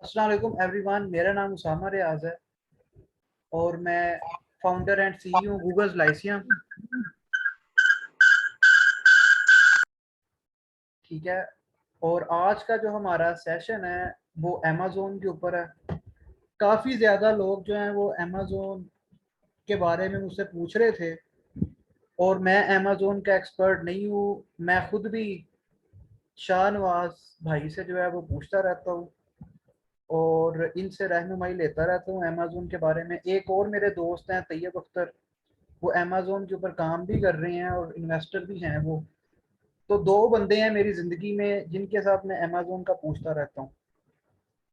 अस्सलाम वालेकुम एवरीवन, मेरा नाम उसामा रियाज है और मैं founder and CEO Google Lyceum. ठीक है। और आज का जो हमारा सेशन है वो अमेज़ोन के ऊपर है। काफ़ी ज़्यादा लोग जो हैं वो अमेज़ोन के बारे में मुझसे पूछ रहे थे और मैं अमेज़ोन का एक्सपर्ट नहीं हूँ। मैं खुद भी शाहनवाज भाई से जो है वो पूछता रहता हूँ और इनसे रहनुमाई लेता रहता हूँ अमेज़ोन के बारे में। एक और मेरे दोस्त हैं तैयब अख्तर, वो अमेज़ोन के ऊपर काम भी कर रहे हैं और इन्वेस्टर भी हैं वो। तो दो बंदे हैं मेरी ज़िंदगी में जिनके साथ मैं अमेज़ोन का पूछता रहता हूँ।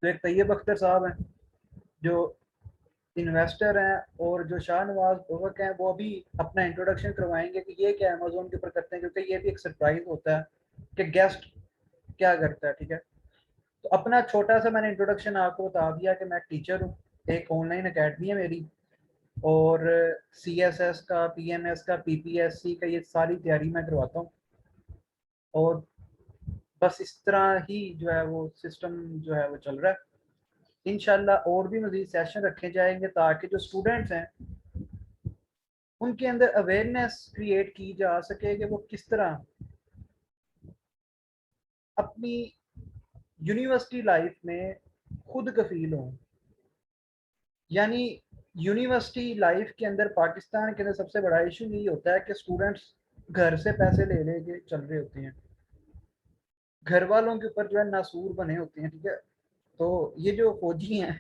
तो एक तैयब अख्तर साहब हैं जो इन्वेस्टर हैं और जो शाहनवाज बुर्क हैं वो अभी अपना इंट्रोडक्शन करवाएंगे कि ये क्या अमेज़ोन के ऊपर करते हैं, क्योंकि ये भी एक सरप्राइज होता है कि गेस्ट क्या करता है। ठीक है। तो अपना छोटा सा मैंने इंट्रोडक्शन आपको बता दिया कि मैं टीचर हूँ, एक ऑनलाइन अकेडमी है मेरी और CSS का, PMS का, PPSC का, ये सारी तैयारी मैं करवाता हूँ। और बस इस तरह ही जो है वो सिस्टम जो है वो चल रहा है। इंशाल्लाह और भी मज़ीद सेशन रखे जाएंगे ताकि जो स्टूडेंट्स हैं उनके अंदर अवेयरनेस क्रिएट की जा सके कि वो किस तरह अपनी यूनिवर्सिटी लाइफ में खुद कफील हों। यानी यूनिवर्सिटी लाइफ के अंदर पाकिस्तान के अंदर सबसे बड़ा इशू यही होता है कि स्टूडेंट्स घर से पैसे ले लेके चल रहे होते हैं, घर वालों के ऊपर जो है नासूर बने होते हैं। ठीक है। तो ये जो फौजी हैं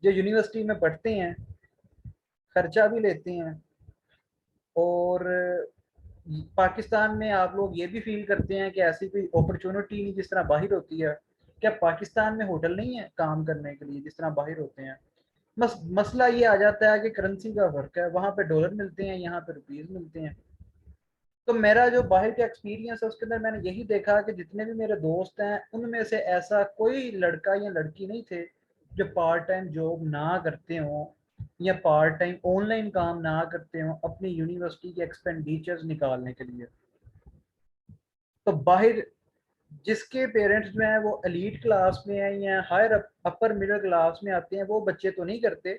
जो यूनिवर्सिटी में पढ़ते हैं, खर्चा भी लेते हैं और पाकिस्तान में आप लोग ये भी फील करते हैं कि ऐसी कोई अपॉर्चुनिटी नहीं जिस तरह बाहर होती है। क्या पाकिस्तान में होटल नहीं है काम करने के लिए जिस तरह बाहर होते हैं? बस मसला ये आ जाता है कि करेंसी का फर्क है, वहाँ पे डॉलर मिलते हैं, यहाँ पे रुपीज़ मिलते हैं। तो मेरा जो बाहर का एक्सपीरियंस है उसके अंदर मैंने यही देखा कि जितने भी मेरे दोस्त हैं उनमें से ऐसा कोई लड़का या लड़की नहीं थे जो पार्ट टाइम जॉब ना करते हों या पार्ट टाइम ऑनलाइन काम ना करते हों अपनी यूनिवर्सिटी के एक्सपेंडिचर्स निकालने के लिए। तो बाहर जिसके पेरेंट्स जो हैं वो एलीट क्लास में हैं या हायर अपर मिडिल क्लास में आते हैं वो बच्चे तो नहीं करते।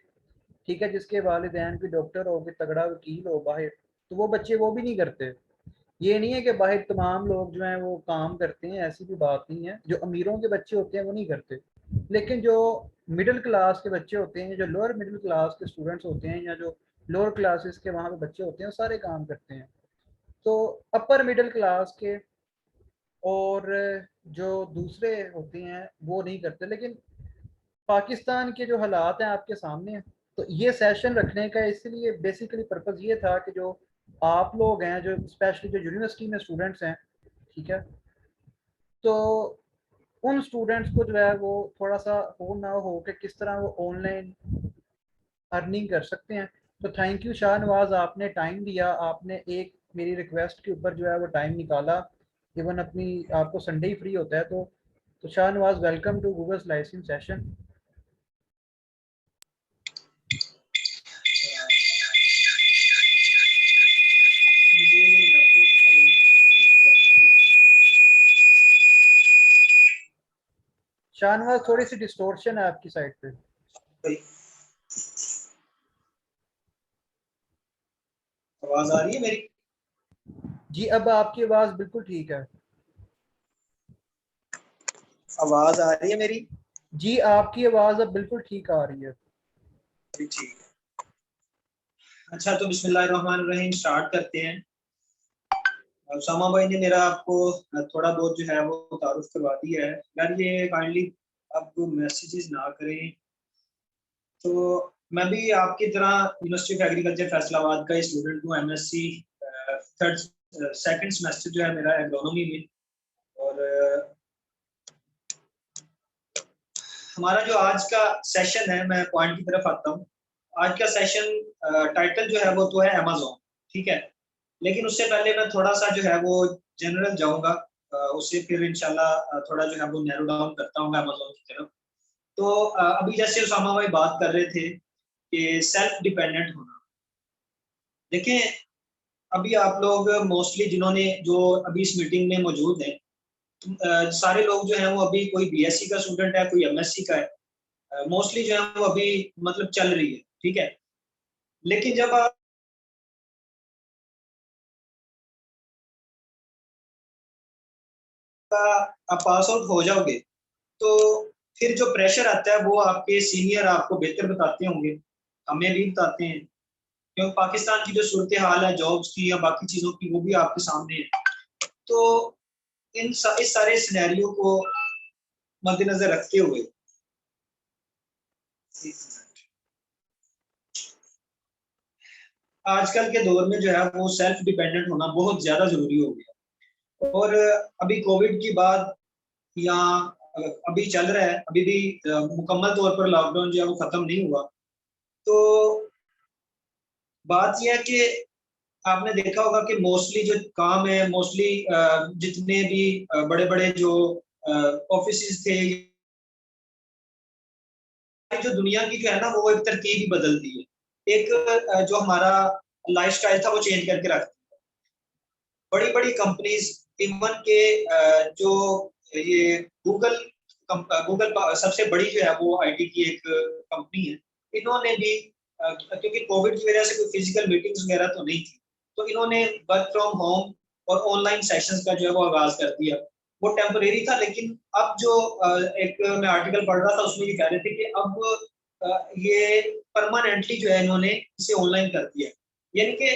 ठीक है। जिसके वालिदैन भी डॉक्टर हो, कि तगड़ा वकील हो बाहर, तो वो बच्चे वो भी नहीं करते। ये नहीं है कि बाहर तमाम लोग जो हैं वो काम करते हैं, ऐसी भी बात नहीं है। जो अमीरों के बच्चे होते हैं वो नहीं करते, लेकिन जो मिडिल क्लास के बच्चे होते हैं, जो लोअर मिडिल क्लास के स्टूडेंट्स होते हैं या जो लोअर क्लासेस के वहाँ पे बच्चे होते हैं वो सारे काम करते हैं। तो अपर मिडिल क्लास के और जो दूसरे होते हैं वो नहीं करते। लेकिन पाकिस्तान के जो हालात हैं आपके सामने हैं। तो ये सेशन रखने का इसलिए बेसिकली पर्पज़ ये था कि जो आप लोग हैं, जो स्पेशली जो यूनिवर्सिटी में स्टूडेंट्स हैं, ठीक है, तो उन स्टूडेंट्स को जो है वो थोड़ा सा हो ना हो कि किस तरह वो ऑनलाइन अर्निंग कर सकते हैं। तो थैंक यू शाहनवाज, आपने टाइम दिया, आपने एक मेरी रिक्वेस्ट के ऊपर जो है वो टाइम निकाला। इवन अपनी आपको संडे ही फ्री होता है तो Shahnawaz, welcome to Google license session. Shahnawaz, थोड़ी सी डिस्टोर्शन है आपकी साइड पे। आवाज आ रही है मेरी? जी, अब आपकी आवाज बिल्कुल ठीक है। आवाज आ रही है मेरी? जी, आपकी आवाज अब बिल्कुल ठीक आ रही है। ठीक है। अच्छा, तो बिस्मिल्लाहिर्रहमानिर्रहीम स्टार्ट करते हैं। उसामा भाई ने मेरा आपको थोड़ा बहुत जो है वो तारुफ करवा दिया है यार। ये काइंडली आप मैसेजेस ना करें। तो मैं भी आपकी तरह यूनिवर्सिटी ऑफ एग्रीकल्चर फैसलाबाद का स्टूडेंट हूँ, MSc थर्ड सेकंड सेमेस्टर जो है मेरा एग्रोनॉमी में। और हमारा जो आज का सेशन है, मैं पॉइंट की तरफ आता हूँ। आज का सेशन टाइटल जो है वो तो है अमेज़न, ठीक है। लेकिन उससे पहले मैं थोड़ा सा जो है वो जनरल जाऊंगा, उससे फिर इंशाल्लाह थोड़ा जो है वो नैरो डाउन करता हूँ अमेज़न की तरफ। तो अभी जैसे उसामा भाई बात कर रहे थे कि सेल्फ डिपेंडेंट होना। देखें, अभी आप लोग मोस्टली जिन्होंने जो अभी इस मीटिंग में मौजूद हैं, सारे लोग जो हैं वो अभी कोई बीएससी का स्टूडेंट है, कोई एमएससी का है, मोस्टली जो है वो अभी मतलब चल रही है, ठीक है। लेकिन जब आप पास आउट हो जाओगे तो फिर जो प्रेशर आता है वो आपके सीनियर आपको बेहतर बताते होंगे, हमें भी बताते हैं, क्योंकि पाकिस्तान की जो सूरत हाल है जॉब्स की या बाकी चीजों की वो भी आपके सामने है। तो इस सारे सिनेरियो को मद्देनजर रखते हुए आजकल के दौर में जो है वो सेल्फ डिपेंडेंट होना बहुत ज्यादा जरूरी हो गया। और अभी कोविड की बाद या अभी चल रहा है, अभी भी मुकम्मल तौर पर लॉकडाउन जो है वो खत्म नहीं हुआ। तो बात यह है कि आपने देखा होगा कि मोस्टली जो काम है, मोस्टली जितने भी बड़े बड़े जो ऑफिस थे, जो दुनिया की जो है ना वो एक तरकीब ही बदल दी है। एक जो हमारा लाइफस्टाइल था वो चेंज करके रख दिया। बड़ी बड़ी कंपनीज, इवन के जो ये गूगल सबसे बड़ी जो है वो आईटी की एक कंपनी है, इन्होंने भी क्योंकि कोविड की वजह से कोई फिजिकल मीटिंग्स वगैरह तो नहीं थी, तो इन्होंने वर्क फ्रॉम होम और ऑनलाइन सेशंस का जो है वो आगाज कर दिया। वो टेम्परेरी था, लेकिन अब जो एक मैं आर्टिकल पढ़ रहा था उसमें ये कह रहे थे कि अब ये परमानेंटली जो है इन्होंने इसे ऑनलाइन कर दिया। यानी कि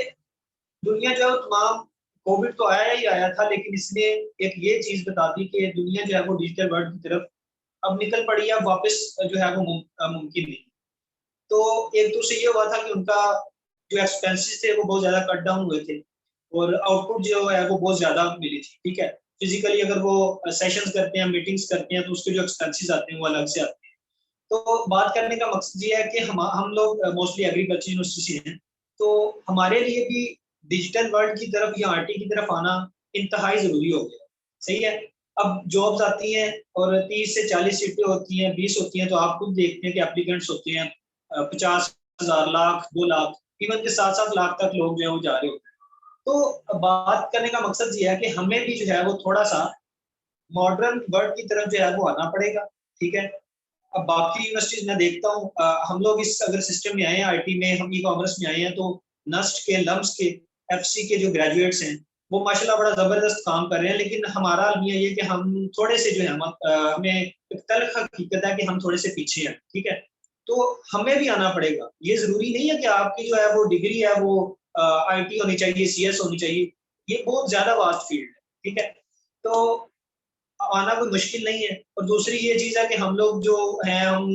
दुनिया जो है तमाम, कोविड तो आया ही आया था, लेकिन इसने एक ये चीज बता दी कि दुनिया जो है वो डिजिटल वर्ल्ड की तरफ अब निकल पड़ी है, अब वापस जो है वो मुमकिन नहीं। तो एक तो से ये हुआ था कि उनका जो एक्सपेंसेस थे वो बहुत ज्यादा कट डाउन हुए थे और आउटपुट जो है वो बहुत ज्यादा मिली थी, ठीक है। फिजिकली अगर वो सेशंस करते हैं, मीटिंग्स करते हैं, तो उसके जो एक्सपेंसेस आते हैं वो अलग से आते हैं। तो बात करने का मकसद ये है कि हम लोग मोस्टली एग्रीकल्चर यूनिवर्सिटी से हैं, तो हमारे लिए भी डिजिटल वर्ल्ड की तरफ या आईटी की तरफ आना इंतहाई जरूरी हो गया, सही है। अब जॉब्स आती हैं और 30 से 40 सीटें होती हैं, 20 होती हैं, तो आप खुद देखते हैं कि एप्लीकेंट्स होते हैं 50,000, लाख, 2 लाख, इवन के 7-7 लाख तक लोग जो है वो जा रहे होते हैं। तो बात करने का मकसद ये है कि हमें भी जो है वो थोड़ा सा मॉडर्न वर्ल्ड की तरफ जो है वो आना पड़ेगा, ठीक है। अब बाकी यूनिवर्सिटीज मैं देखता हूँ, हम लोग इस अगर सिस्टम में आए हैं, आईटी में, हम ई कॉमर्स में आए हैं, तो नस्ट के, लम्स के, एफसी के जो ग्रेजुएट्स हैं वो माशाल्लाह बड़ा जबरदस्त काम कर रहे हैं। लेकिन हमारा अलमिया ये कि हम थोड़े से जो है हमें एक तल्ख हकीकत है कि हम थोड़े से पीछे हैं, ठीक है। तो हमें भी आना पड़ेगा। ये जरूरी नहीं है कि आपकी जो है वो डिग्री है वो आईटी होनी चाहिए, सीएस होनी चाहिए। ये बहुत ज्यादा वास्ट फील्ड है, ठीक है। तो आना कोई मुश्किल नहीं है। और दूसरी ये चीज है कि हम लोग जो हैं हम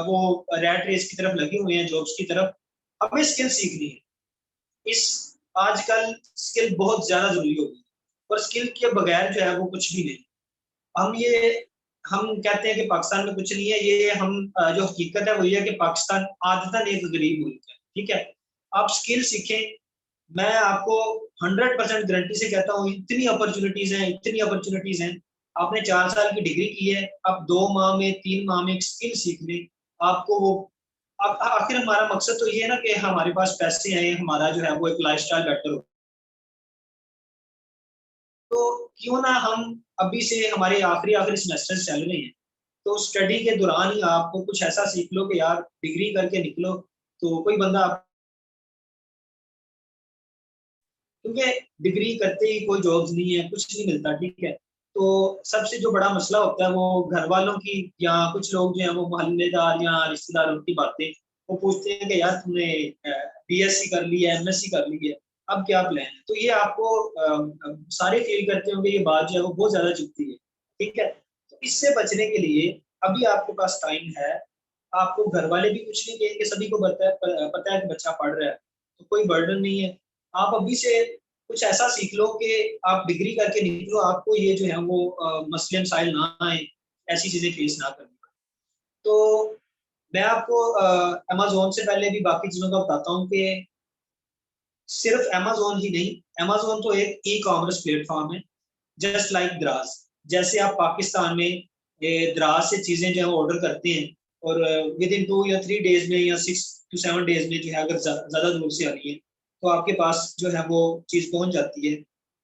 वो रैट रेस की तरफ लगे हुए हैं, जॉब्स की तरफ। हमें स्किल सीखनी है। इस आजकल स्किल बहुत ज्यादा जरूरी होगी, और स्किल के बगैर जो है वो कुछ भी नहीं। हम ये हम कहते हैं कि पाकिस्तान में कुछ नहीं है, ये हम जो हकीकत है वो ये है कि पाकिस्तान आदतन एक गरीब मुल्क है, ठीक है। आप स्किल सीखें, मैं आपको 100% गारंटी से कहता हूँ, इतनी अपॉर्चुनिटीज हैं, इतनी अपॉर्चुनिटीज हैं। आपने 4 साल की डिग्री की है, आप 2 माह में, 3 माह में एक स्किल सीख लें, आपको वो आखिर हमारा मकसद तो ये है ना कि हमारे पास पैसे आए, हमारा जो है वो एक लाइफस्टाइल बेटर हो। तो क्यों ना हम अभी से, हमारे आखिरी आखिरी सेमेस्टर चल रहे हैं, तो स्टडी के दौरान ही आपको कुछ ऐसा सीख लो कि यार डिग्री करके निकलो तो कोई बंदा, क्योंकि डिग्री करते ही कोई जॉब्स नहीं है, कुछ नहीं मिलता, ठीक है। तो सबसे जो बड़ा मसला होता है वो घर वालों की, या कुछ लोग जो है वो मोहल्लेदार या रिश्तेदारों की बातें, वो पूछते हैं कि यार तुमने बीएससी कर ली है, एमएससी कर ली है, अब क्या प्लान है। तो ये आपको सारे फील करते होंगे, ये बात जो है वो बहुत ज्यादा चुभती है, ठीक है। तो इससे बचने के लिए अभी आपके पास टाइम है। आपको घर वाले भी कुछ नहीं कहेंगे, सभी को पता है कि बच्चा पढ़ रहा है, तो कोई बर्डन नहीं है। आप अभी से कुछ ऐसा सीख लो कि आप डिग्री करके निकलो, आपको ये जो है वो मसले मसाइल ना आए, ऐसी चीजें फेस ना करनी पड़े। तो मैं आपको अमेजोन से पहले भी बाकी चीजों का बताता हूँ कि सिर्फ अमेजोन ही नहीं, अमेजोन तो एक ई कॉमर्स प्लेटफॉर्म है, जस्ट लाइक द्राज। जैसे आप पाकिस्तान में ये द्राज से चीजें जो है ऑर्डर करते हैं, और विद इन 2 या 3 डेज में या 6 to 7 डेज में जो है अगर ज्यादा दूर से आ रही है तो आपके पास जो है वो चीज पहुंच जाती है।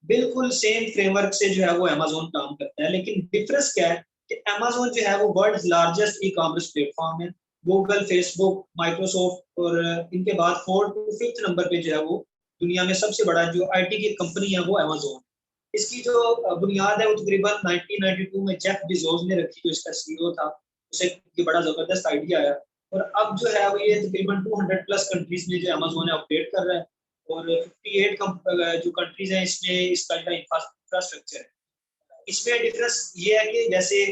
बिल्कुल सेम फ्रेमवर्क से जो है वो अमेजोन काम करता है, लेकिन डिफरेंस क्या है कि अमेजोन जो है वो world largest e commerce platform है। गूगल, फेसबुक, माइक्रोसॉफ्ट और इनके बाद 4th to 5th नंबर पे जो है वो दुनिया में सबसे बड़ा जो आईटी की कंपनी है वो अमेजोन। इसकी जो बुनियाद है वो तकरीबन 1992 में जेफ बेजोस ने रखी, जो इसका सीईओ था। उसे ये बड़ा जबरदस्त आइडिया आया और अब जो है वो ये तकरीबन 200 प्लस कंट्रीज में जो अमेजोन है ऑपरेट कर रहा है और 58 जो कंट्रीज हैं इसमें इसका इंफ्रास्ट्रक्चर है। इसमें डिफरेंस ये है कि जैसे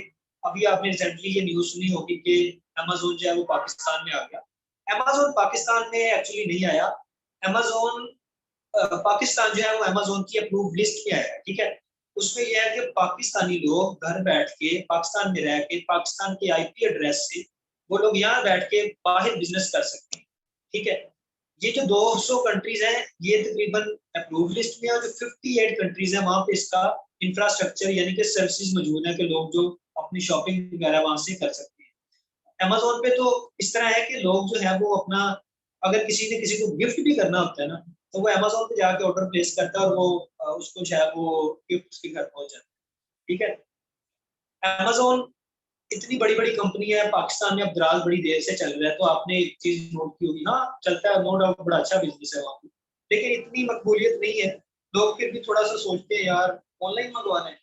अभी आपने रिसेंटली ये न्यूज सुनी होगी कि अमेजोन जो है वो पाकिस्तान में आ गया। अमेजोन पाकिस्तान में एक्चुअली नहीं आया। अमेजोन पाकिस्तान जो है वो अमेजोन की अप्रूव लिस्ट में आया है, ठीक है। उसमें यह है कि पाकिस्तानी लोग घर बैठ के पाकिस्तान में रह के पाकिस्तान के आईपी एड्रेस से वो लोग यहाँ बैठ के बाहर बिजनेस कर सकते हैं, ठीक है। ये जो 200 कंट्रीज हैं ये तकरीबन अप्रूव लिस्ट में है और जो 58 कंट्रीज हैं वहां पे इसका इंफ्रास्ट्रक्चर यानी कि सर्विसेज मौजूद है कि लोग जो अपनी शॉपिंग वगैरह वहां से कर सकते हैं। अमेजोन पे तो इस तरह है कि लोग जो है वो अपना अगर किसी ने किसी को गिफ्ट भी करना होता है ना तो वो अमेजोन पे जाके ऑर्डर प्लेस करता है और वो उसको जो है वो गिफ्ट उसके घर पहुंच जाता है, ठीक है। अमेजोन इतनी बड़ी बड़ी कंपनी है पाकिस्तान में, अब दराज बड़ी देर से चल रहा है, तो आपने एक चीज नोट की होगी, हाँ चलता है नो डाउट, बड़ा अच्छा बिजनेस है वहाँ पे, लेकिन इतनी मकबूलियत नहीं है। लोग फिर भी थोड़ा सा सोचते हैं यार ऑनलाइन मंगवाना है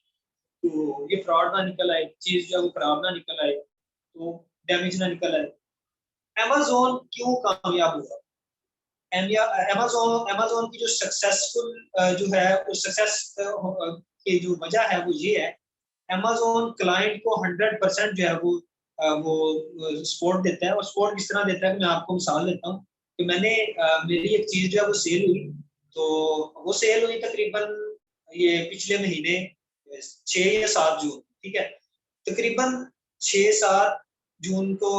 तो ये फ्रॉड ना निकल आए, चीज जो है वो खराब ना निकल आए, तो डैमेज ना निकल आए। अमेजोन क्यों कामयाब हुआ? अमेजोन अमेजोन की जो सक्सेसफुल जो है उस सक्सेस की जो वजह है वो ये है, अमेजोन क्लाइंट को 100% जो है वो सपोर्ट देता है। और सपोर्ट किस तरह देता है कि मैं आपको मिसाल देता हूँ कि मैंने मेरी एक चीज जो है वो सेल हुई, तो वो सेल हुई तकरीबन ये पिछले महीने 6 या 7 जून, ठीक है। तकरीबन 6-7 जून को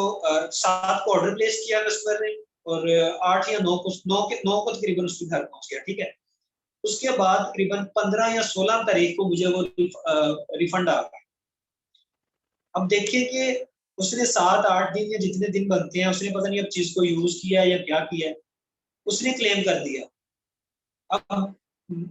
7 को ऑर्डर प्लेस किया कस्टमर ने और 8 या 9 को तकरीबन उसके घर पहुंच गया, ठीक है। उसके बाद तकरीबन 15 या 16 तारीख को मुझे वो रिफंड आ गया। अब देखिए कि उसने 7-8 दिन या जितने दिन बनते हैं उसने पता नहीं अब चीज को यूज किया या क्या किया, उसने क्लेम कर दिया। अब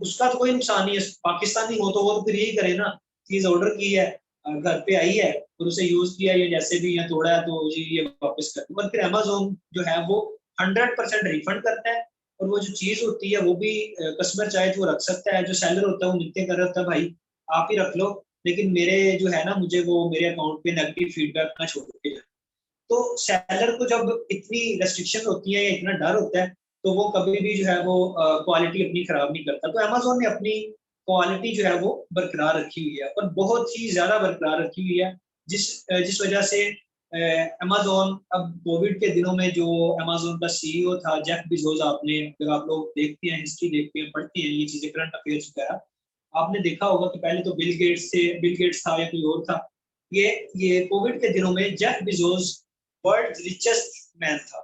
उसका तो कोई नुकसान नहीं है, पाकिस्तानी हो तो वो तो फिर यही करे ना, चीज ऑर्डर की है, घर पे आई है और उसे यूज किया या जैसे भी या तोड़ा है तो ये वापस कर, पर फिर अमेजोन जो है वो 100% रिफंड करता है और वो जो चीज होती है वो भी कस्टमर चाहे तो रख सकता है, जो सेलर होता है वो मिलते कर रहा होता है भाई आप ही रख लो, लेकिन मेरे जो है ना मुझे वो मेरे अकाउंट पे नेगेटिव फीडबैक ना छोड़ के जाए। तो सेलर को जब इतनी रेस्ट्रिक्शन होती है या इतना डर होता है तो वो कभी भी जो है वो क्वालिटी अपनी खराब नहीं करता। तो अमेजोन ने अपनी क्वालिटी जो है वो बरकरार रखी हुई है और बहुत ही ज्यादा बरकरार रखी हुई है, जिस वजह से अमेजोन अब कोविड के दिनों में जो अमेजोन का सीईओ था जेफ बेजोस, आपने अगर आप लोग देखते हैं हिस्ट्री देखते हैं पढ़ते हैं ये चीजें करंट अफेयर्स वगैरह, आपने देखा होगा कि पहले तो बिल गेट्स था या कोई और था। ये कोविड के दिनों में Jeff Bezos world richest man था,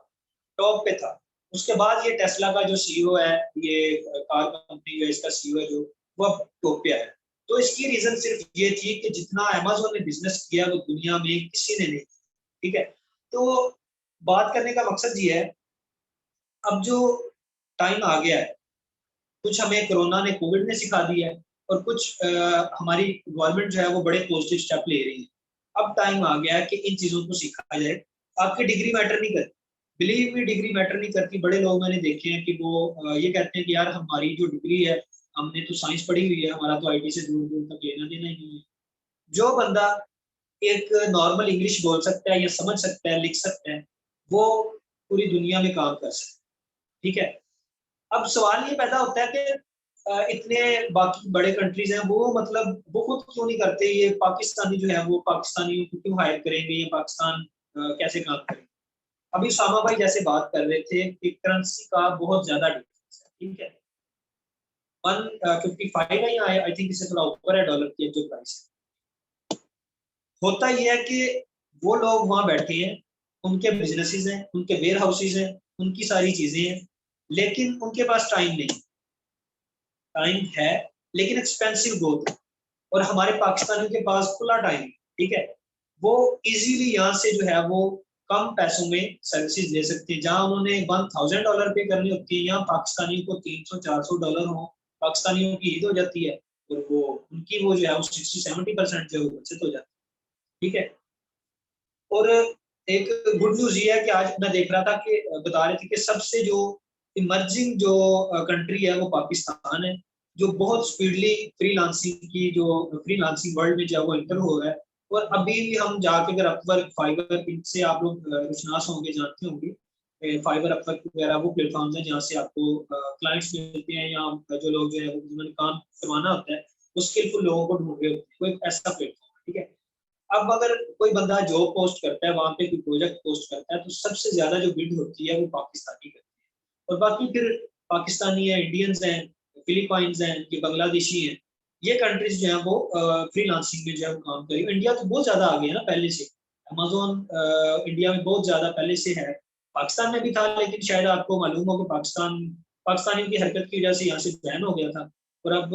टॉप पे था। उसके बाद ये टेस्ला का जो सीईओ है, ये कार कंपनी का इसका सीईओ है जो, वो अब टॉप पे आया। तो इसकी रीजन सिर्फ ये थी कि जितना अमेजोन ने बिजनेस किया वो दुनिया में किसी ने नहीं, ठीक है। तो बात करने का मकसद ये है, अब जो टाइम आ गया है, कुछ हमें कोरोना ने कोविड ने सिखा दिया है और कुछ हमारी गवर्नमेंट जो है वो बड़े पॉजिटिव स्टेप ले रही है। अब टाइम आ गया है कि इन चीजों को सीखा जाए। आपकी डिग्री मैटर नहीं करती, बिलीव मी डिग्री मैटर नहीं करती। बड़े लोग मैंने देखे हैं कि वो ये कहते हैं कि यार हमारी जो डिग्री है हमने तो साइंस पढ़ी हुई है, हमारा तो आईटी से दूर दूर तक लेना देना ही नहीं है। जो बंदा एक नॉर्मल इंग्लिश बोल सकता है या समझ सकता है लिख सकता है वो पूरी दुनिया में काम कर सकता है, ठीक है। अब सवाल ये पैदा होता है कि इतने बाकी बड़े कंट्रीज हैं वो मतलब वो खुद क्यों नहीं करते, ये पाकिस्तानी जो है वो पाकिस्तानियों को क्यों हायर करेंगे, ये पाकिस्तान कैसे काम करेंगे। अभी सामा भाई जैसे बात कर रहे थे कि करेंसी का बहुत ज्यादा डिफरेंस है, ठीक है। 155 है या आई थिंक इससे थोड़ा ऊपर है डॉलर की जो प्राइस है। होता यह है कि वो लोग वहां बैठे हैं, उनके बिजनेसेस हैं, उनके वेयर हाउसेज हैं, उनकी सारी चीजें हैं, लेकिन उनके पास टाइम नहीं, टाइम है लेकिन एक्सपेंसिव बहुत है। और हमारे पाकिस्तानियों के पास खुला टाइम है, ठीक है। वो इजीली यहाँ से जो है वो कम पैसों में सर्विसेज ले सकते हैं। जहां उन्होंने $1000 पे करनी होती है, यहाँ पाकिस्तानियों को $300-400 हो, पाकिस्तानियों की ईद हो जाती है और वो उनकी वो जो है वो 60-70% जो है वो बचत हो जाती है। ठीक है। और एक गुड न्यूज ये है कि आज मैं देख रहा था कि बता रहे थे कि सबसे जो इमर्जिंग जो कंट्री है वो पाकिस्तान है, जो बहुत स्पीडली फ्रीलांसिंग की जो फ्रीलांसिंग वर्ल्ड में जो है वो एंटर हो रहा है। और अभी भी हम जाके अगर अपवर्क फाइवर इनसे आप लोग रुचनास होंगे, जानते होंगे, फाइवर अपवर्क वगैरह वो प्लेटफॉर्म है जहाँ से आपको क्लाइंट्स मिलते हैं, या जो लोग जो है जिन्होंने काम करवाना होता है वो स्किलफुल लोगों को ढूंढ रहे होते हैं, कोई ऐसा प्लेटफॉर्म है। ठीक है। अब अगर कोई बंदा जॉब पोस्ट करता है, वहां पे कोई प्रोजेक्ट पोस्ट करता है, तो सबसे ज्यादा जो बिड होती है वो पाकिस्तानी करती है। और बाकी फिर पाकिस्तानी है, इंडियंस हैं, फिलीपाइंस हैं, ये बांग्लादेशी हैं, ये कंट्रीज जो है वो फ्रीलांसिंग में जो है वो काम करी। इंडिया तो बहुत ज्यादा आ गया ना पहले से, अमेजोन इंडिया में बहुत ज्यादा पहले से है, पाकिस्तान में भी था, लेकिन शायद आपको मालूम हो कि पाकिस्तानियों की हरकत की वजह से यहाँ से बैन हो गया था। और अब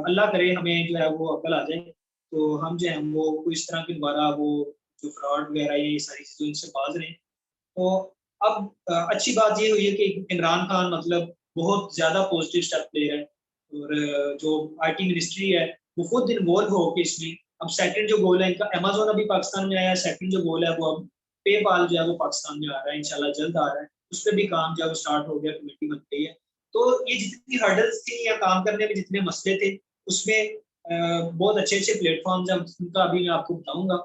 अल्लाह करे हमें जो है वो अकल आ जाए, तो हम जो है वो कोई इस तरह की दोबारा वो जो फ्रॉड वगैरह ये सारी चीजें इनसे बाज रहे हैं। तो अब अच्छी बात ये हुई है कि इमरान खान मतलब बहुत ज्यादा पॉजिटिव स्टेप ले रहे हैं, और जो आईटी मिनिस्ट्री है वो खुद इन्वॉल्व हो के इसमें। अब सेकंड जो गोल है इनका, अमेजोन अभी पाकिस्तान में आया है, सेकंड जो गोल है वो अब पेपाल जो है वो पाकिस्तान में आ रहा है, इंशाल्लाह जल्द आ रहा है, उस पर भी काम जो है वो स्टार्ट हो गया, कमेटी बन गई है। तो ये जितनी हर्डल्स थी या काम करने में जितने मसले थे, उसमें बहुत अच्छे अच्छे प्लेटफॉर्म हैं, उनका अभी मैं आपको बताऊंगा।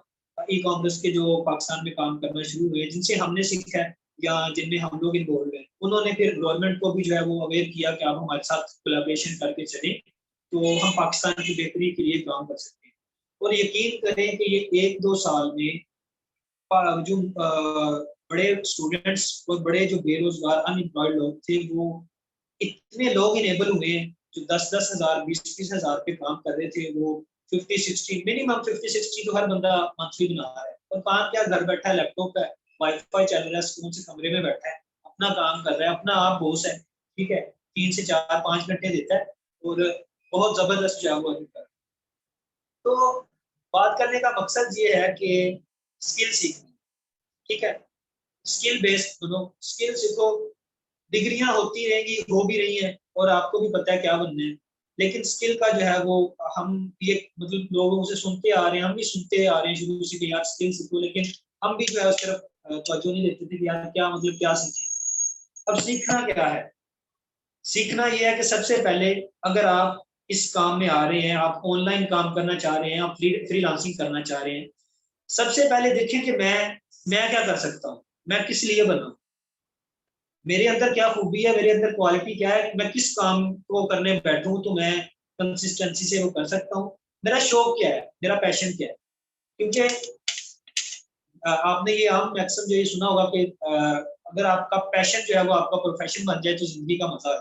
ई कॉमर्स के जो पाकिस्तान में काम करना शुरू हुए, जिनसे हमने सीखा है या जिनमें हम लोग इन्वॉल्व हैं, उन्होंने फिर गवर्नमेंट को भी जो है वो अवेयर किया कि आप हमारे साथ कोलैबोरेशन करके चलें, तो हम पाकिस्तान की बेहतरी के लिए काम कर सकते हैं। और यकीन करें कि ये 1-2 साल में जो बड़े स्टूडेंट्स और बड़े जो बेरोजगार अनएम्प्लॉयड लोग थे, वो इतने लोग इनेबल हुए हैं, जो 10-10 हजार 20-20 हजार पे काम कर रहे थे, वो 50-60 मिनिमम 50-60 तो हर बंदा मंथली बना रहा है। और काम क्या, घर बैठा है, लैपटॉप है, वाईफाई चल रहा है, सुकून से कमरे में बैठा है, अपना काम कर रहा है, अपना आप बॉस है। ठीक है। 3 से 4-5 घंटे देता है और बहुत जबरदस्त जॉब वर्क कर। तो बात करने का मकसद ये है कि स्किल सीखना। ठीक है। स्किल बेस्ड सुनो, स्किल सीखो, डिग्रियां होती रहेंगी, हो भी रही हैं, और आपको भी पता है क्या बनना है, लेकिन स्किल का जो है वो हम ये मतलब लोगों से सुनते आ रहे हैं, हम भी सुनते आ रहे हैं शुरू से कि यार स्किल सीखो, लेकिन हम भी जो है उस तरफ तवज्जो नहीं देते थे कि यार क्या मतलब क्या सीखें। अब सीखना क्या है? सीखना यह है कि सबसे पहले अगर आप इस काम में आ रहे हैं, आप ऑनलाइन काम करना चाह रहे हैं, आप फ्रीलांसिंग करना चाह रहे हैं, सबसे पहले देखें कि मैं क्या कर सकता हूँ, मैं किस लिए बना, मेरे अंदर क्या खूबी है, मेरे अंदर क्वालिटी क्या है, मैं किस काम को करने बैठूं तो मैं कंसिस्टेंसी से वो कर सकता हूँ, मेरा शौक क्या है, मेरा पैशन क्या है। क्योंकि आपने ये आम मैक्सिमम जो ये सुना होगा कि अगर आपका पैशन जो है वो आपका प्रोफेशन बन जाए तो जिंदगी का मजा है।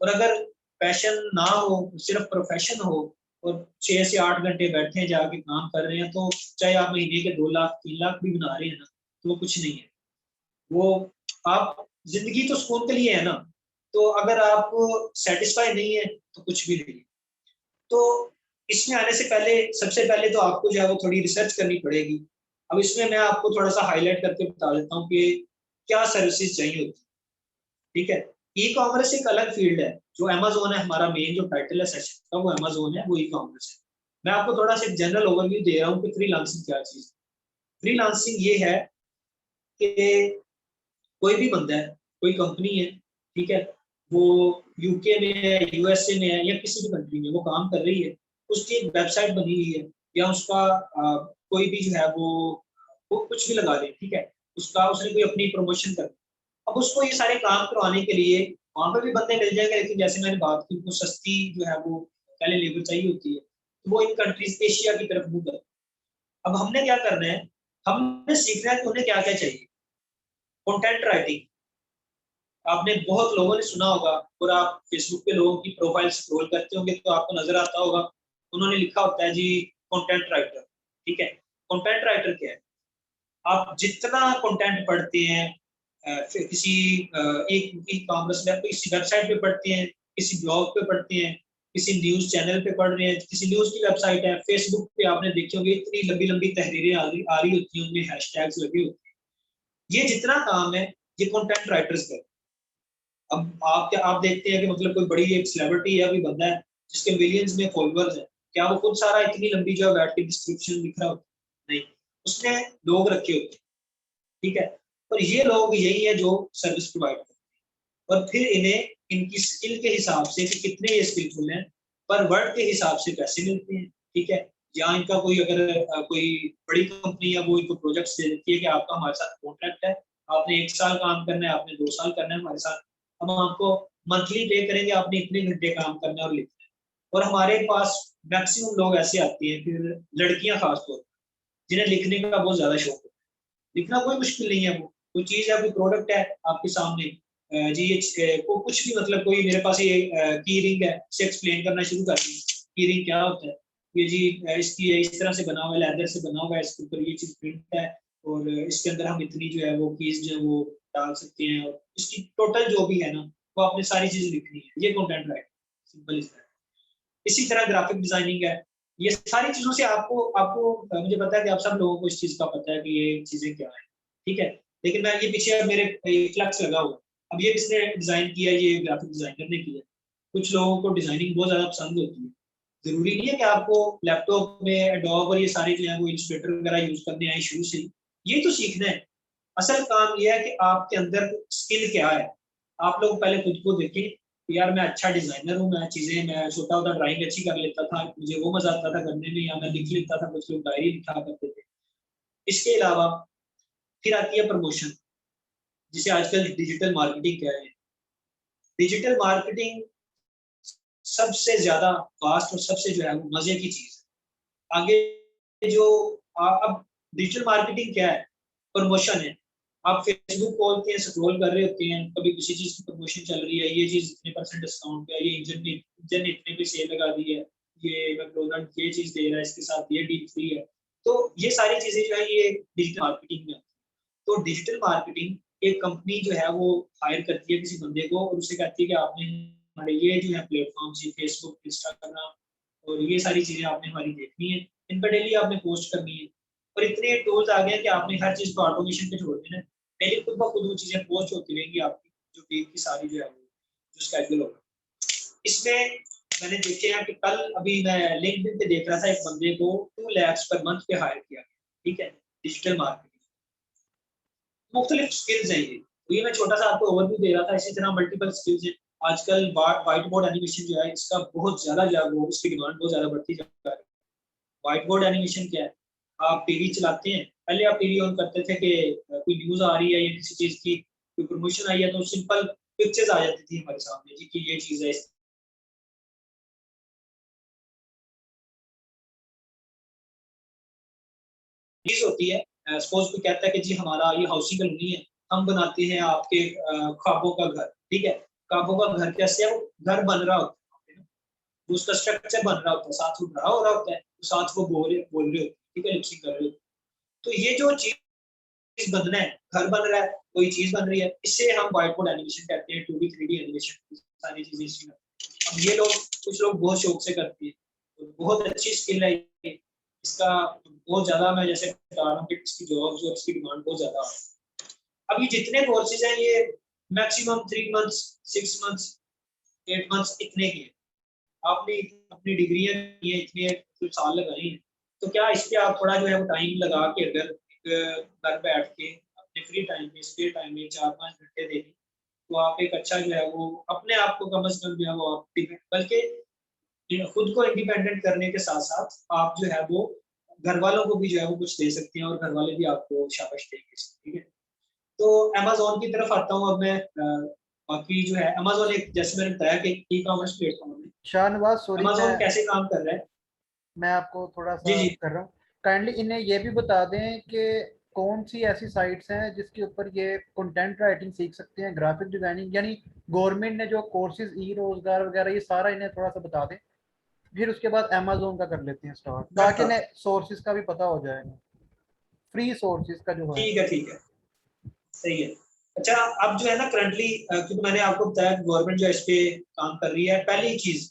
और अगर पैशन ना हो, सिर्फ प्रोफेशन हो, और 6 से 8 घंटे बैठे हैं जाके काम कर रहे हैं, तो चाहे आप महीने के 2 लाख 3 लाख भी बना रहे हैं ना, तो वो कुछ नहीं है। वो आप जिंदगी तो सुकून के लिए है ना, तो अगर आप सेटिस्फाई नहीं है तो कुछ भी नहीं है। तो इसमें आने से पहले सबसे पहले तो आपको जो है वो थोड़ी रिसर्च करनी पड़ेगी। अब इसमें मैं आपको थोड़ा सा हाईलाइट करके बता देता हूँ कि क्या सर्विसेज चाहिए होती है। ठीक है। ई कॉमर्स एक अलग फील्ड है, जो अमेजोन है, हमारा मेन जो टाइटल है सेशन का वो अमेजोन है, वो ई कॉमर्स है। मैं आपको थोड़ा सा एक जनरल ओवरव्यू दे रहा हूँ कि फ्रीलांसिंग क्या चीज है। फ्रीलांसिंग ये है कि कोई भी बंदा है, कोई कंपनी है, ठीक है, वो यूके में है, यूएसए में है, या किसी भी कंट्री में वो काम कर रही है, उसकी एक वेबसाइट बनी हुई है, या उसका कोई भी जो है वो कुछ भी लगा दे, ठीक है, उसका उसने कोई अपनी प्रमोशन कर, अब उसको ये सारे काम करवाने के लिए वहां पर भी बंदे मिल जाएंगे, लेकिन जैसे मैंने बात की, उनको सस्ती जो है वो पहले लेबर चाहिए होती है, तो वो इन कंट्रीज एशिया की तरफ मूव करते हैं। अब हमने क्या करना है, हमने सीखना है कि उन्हें क्या क्या चाहिए। कंटेंट राइटिंग, आपने बहुत लोगों ने सुना होगा, और आप फेसबुक पे लोगों की प्रोफाइल स्क्रॉल करते होंगे तो आपको नजर आता होगा, उन्होंने लिखा होता है जी कंटेंट राइटर। ठीक है। कंटेंट राइटर क्या है? आप जितना कंटेंट पढ़ते हैं, फिर किसी एक ई कॉमर्स में किसी वेबसाइट पे पढ़ते हैं, किसी ब्लॉग पे पढ़ते हैं, किसी न्यूज चैनल पे पढ़ रहे हैं, किसी न्यूज की वेबसाइट है, फेसबुक पे आपने देखी होगी इतनी लंबी लंबी तहरीरें आ रही होती हैं, उनमें हैशटैग्स लगे होते हैं। ये जितना काम है ये कंटेंट राइटर्स का। अब आप देखते हैं कि मतलब कोई बड़ी एक सेलिब्रिटी है, अभी बंदा है जिसके मिलियंस में फॉलोअर्स हैं, क्या वो खुद सारा इतनी लंबी जो है बैठ के डिस्क्रिप्शन लिख रहा होता? नहीं, उसने लोग रखे होते हैं, ठीक है। और ये लोग यही है जो सर्विस प्रोवाइड करते हैं, और फिर इन्हें इनकी स्किल के हिसाब से कि कितने ये स्किलफुल हैं पर वर्ड के हिसाब से पैसे मिलते हैं, ठीक है। या इनका कोई अगर कोई बड़ी कंपनी है वो इनको प्रोजेक्ट्स दे देती है कि आपका हमारे साथ कॉन्ट्रैक्ट है, आपने 1 साल काम करना है, आपने 2 साल करना है हमारे साथ, हम आपको मंथली पे करेंगे, आपने इतने घंटे काम करना है और लिखना है। और हमारे पास मैक्सिमम लोग ऐसे आते हैं, फिर लड़कियां खासतौर पर, जिन्हें लिखने का बहुत ज्यादा शौक है। लिखना कोई मुश्किल नहीं है, वो कोई चीज है, कोई प्रोडक्ट है आपके सामने, जी ये को कुछ भी, मतलब कोई मेरे पास ये की रिंग है, इसे एक्सप्लेन करना शुरू कर दी, की रिंग क्या होता है, ये जी इसकी इस तरह से बना हुआ है, लेदर से बना हुआ है, इसके ऊपर ये चीज प्रिंट है, और इसके अंदर हम इतनी जो है वो कीज जो है वो डाल सकते हैं, और इसकी टोटल जो भी है ना वो आपने सारी चीजें लिखनी है, ये content writing, simple is that. इसी तरह ग्राफिक डिजाइनिंग है, ये सारी चीजों से आपको आपको मुझे पता है कि आप सब लोगों को इस चीज का पता है कि ये चीजें क्या है, ठीक है। लेकिन मैं ये पीछे अब मेरे फ्लैक्स लगा हुआ, अब ये किसने डिजाइन किया, ये ग्राफिक डिजाइनर ने किया। कुछ लोगों को डिजाइनिंग बहुत ज्यादा पसंद होती है, जरूरी नहीं है कि आपको लैपटॉप में एडोब और ये सारे जो है वो इलस्ट्रेटर वगैरह यूज करने आए शुरू से ही, ये तो सीखना है। असल काम ये है कि आपके अंदर स्किल क्या है। आप लोग पहले खुद को देखें, यार मैं अच्छा डिजाइनर हूँ, मैं चीजें, मैं छोटा होता ड्राइंग अच्छी कर लेता था, मुझे वो मजा आता था करने में, या मैं लिख लेता था, कुछ लोग डायरी लिखा करते थे। इसके अलावा फिर आती है प्रमोशन, जिसे आजकल डिजिटल मार्केटिंग कह रहे हैं। डिजिटल मार्केटिंग सबसे ज्यादा फास्ट और सबसे जो है वो मजे की चीज है। आगे जो अब डिजिटल मार्केटिंग क्या है, प्रमोशन है। आप फेसबुक खोलते हैं, स्क्रॉल कर रहे होते हैं, कभी किसी चीज की प्रमोशन चल रही है, ये चीज इतने % डिस्काउंट पे है, ये इंजन ने इतने पे सेल लगा दी है, ये मैकडोनल्ड ये चीज दे रहा है, इसके साथ ये डील फ्री है। तो ये सारी चीजें जो है ये डिजिटल मार्केटिंग में। तो डिजिटल मार्केटिंग, एक कंपनी जो है वो हायर करती है किसी बंदे को और उसे कहती है कि आपने हमारे ये जो है प्लेटफॉर्म, फेसबुक, इंस्टाग्राम और ये सारी चीजें आपने हमारी देखनी है, इन पर डेली आपने पोस्ट करनी है। और इतने टूल्स आ गए हैं कि आपने हर चीज को ऑटोमेशन पे छोड़ देना है, डेली खुद ब खुद वो चीजें पोस्ट होती रहेंगी आपकी, जो वीक की सारी जो है वो जो स्केड्यूल होगा। इसमें मैंने देखे हैं कि कल अभी मैं लिंक्डइन पे देख रहा था, एक बंदे को 2 लाख पर मंथ पे हायर किया, ठीक है, डिजिटल मार्केटिंग। मुख्तलिफ स्किल्स हैं ये, तो ये मैं छोटा सा आपको ओवरव्यू दे रहा था। इसी तरह मल्टीपल स्किल्स हैं। आजकल व्हाइट बोर्ड एनिमेशन जो है इसका बहुत ज्यादा जो है वो इसकी डिमांड बहुत ज्यादा बढ़ती जा रही है। व्हाइट बोर्ड एनिमेशन क्या है, आप टीवी चलाते हैं, पहले आप टीवी ऑन करते थे कि कोई न्यूज आ रही है या किसी चीज की कोई प्रमोशन आई है तो सिंपल पिक्चर्स आ जाती थी हमारे सामने जी कि ये चीज है, चीज होती है। सपोज कोई कहता है कि जी हमारा ये हाउसिंग कॉलोनी है, हम बनाते हैं आपके ख्वाबों का घर, ठीक है। ख्वाबों का घर कैसे है, वो घर बन रहा होता है, उसका स्ट्रक्चर बन रहा होता है, साथ वो रहा हो रहा होता है, तो साथ वो बोल रहे होते हैं, ठीक है, लिपसिंग कर रहे होते हैं। तो ये जो चीज बनना है, घर बन रहा है, कोई चीज बन रही है, इससे हम व्हाइट बोर्ड एनिमेशन कहते हैं, 2D 3D एनिमेशन, सारी चीजें इसमें। अब ये लोग, कुछ लोग बहुत शौक से करते हैं, तो बहुत अच्छी स्किल है ये। इसका बहुत ज्यादा, मैं जैसे बता रहा हूँ कि इसकी जॉब्स और इसकी डिमांड बहुत ज्यादा है। अब ये जितने कोर्सेज हैं ये मैक्सिमम 3 मंथ्स, 6 मंथ्स, 8 मंथ्स इतने की है। आपने अपनी डिग्रियां की हैं, इतने कुछ साल लगाए हैं, तो क्या इस पे आप थोड़ा जो है वो टाइम लगा के अगर घर बैठ के अपने फ्री टाइम में, स्पेयर टाइम में 4-5 घंटे दे दें, तो आप एक अच्छा जो है वो अपने आप को कम से कम जो है वो आप बल्कि खुद को इंडिपेंडेंट करने के साथ साथ आप जो है वो घर वालों को भी जो है वो कुछ दे सकते हैं और घर वाले भी आपको शाबाश देंगे, ठीक है। तो अमेज़न की तरफ आता हूँ अब मैं। बाकी जो है अमेज़न एक, जैसे मैंने बताया कि ई कॉमर्स प्लेटफॉर्म है। शाहनवाज सॉरी, अमेज़न कैसे काम कर रहा है? मैं आपको थोड़ा जी सा जी। कर रहा हूँ। काइंडली इन्हें ये भी बता दें कि कौन सी ऐसी साइट्स हैं जिसके ऊपर ये कंटेंट राइटिंग सीख सकते हैं, ग्राफिक डिजाइनिंग, यानी गवर्नमेंट ने जो कोर्सेज ई रोजगार वगैरह ये सारा इन्हें थोड़ा सा बता दें। फिर उसके बाद अमेजोन का कर लेते हैं स्टार्ट, मैं ताकि बताता इन्हें हूँ। सोर्सेज का भी पता हो जाएगा, फ्री सोर्सेज का जो है। ठीक है, ठीक है, सही है। अच्छा, अब जो है ना करंटली, क्योंकि मैंने आपको बताया गवर्नमेंट जो है इस पे काम कर रही है, पहली चीज,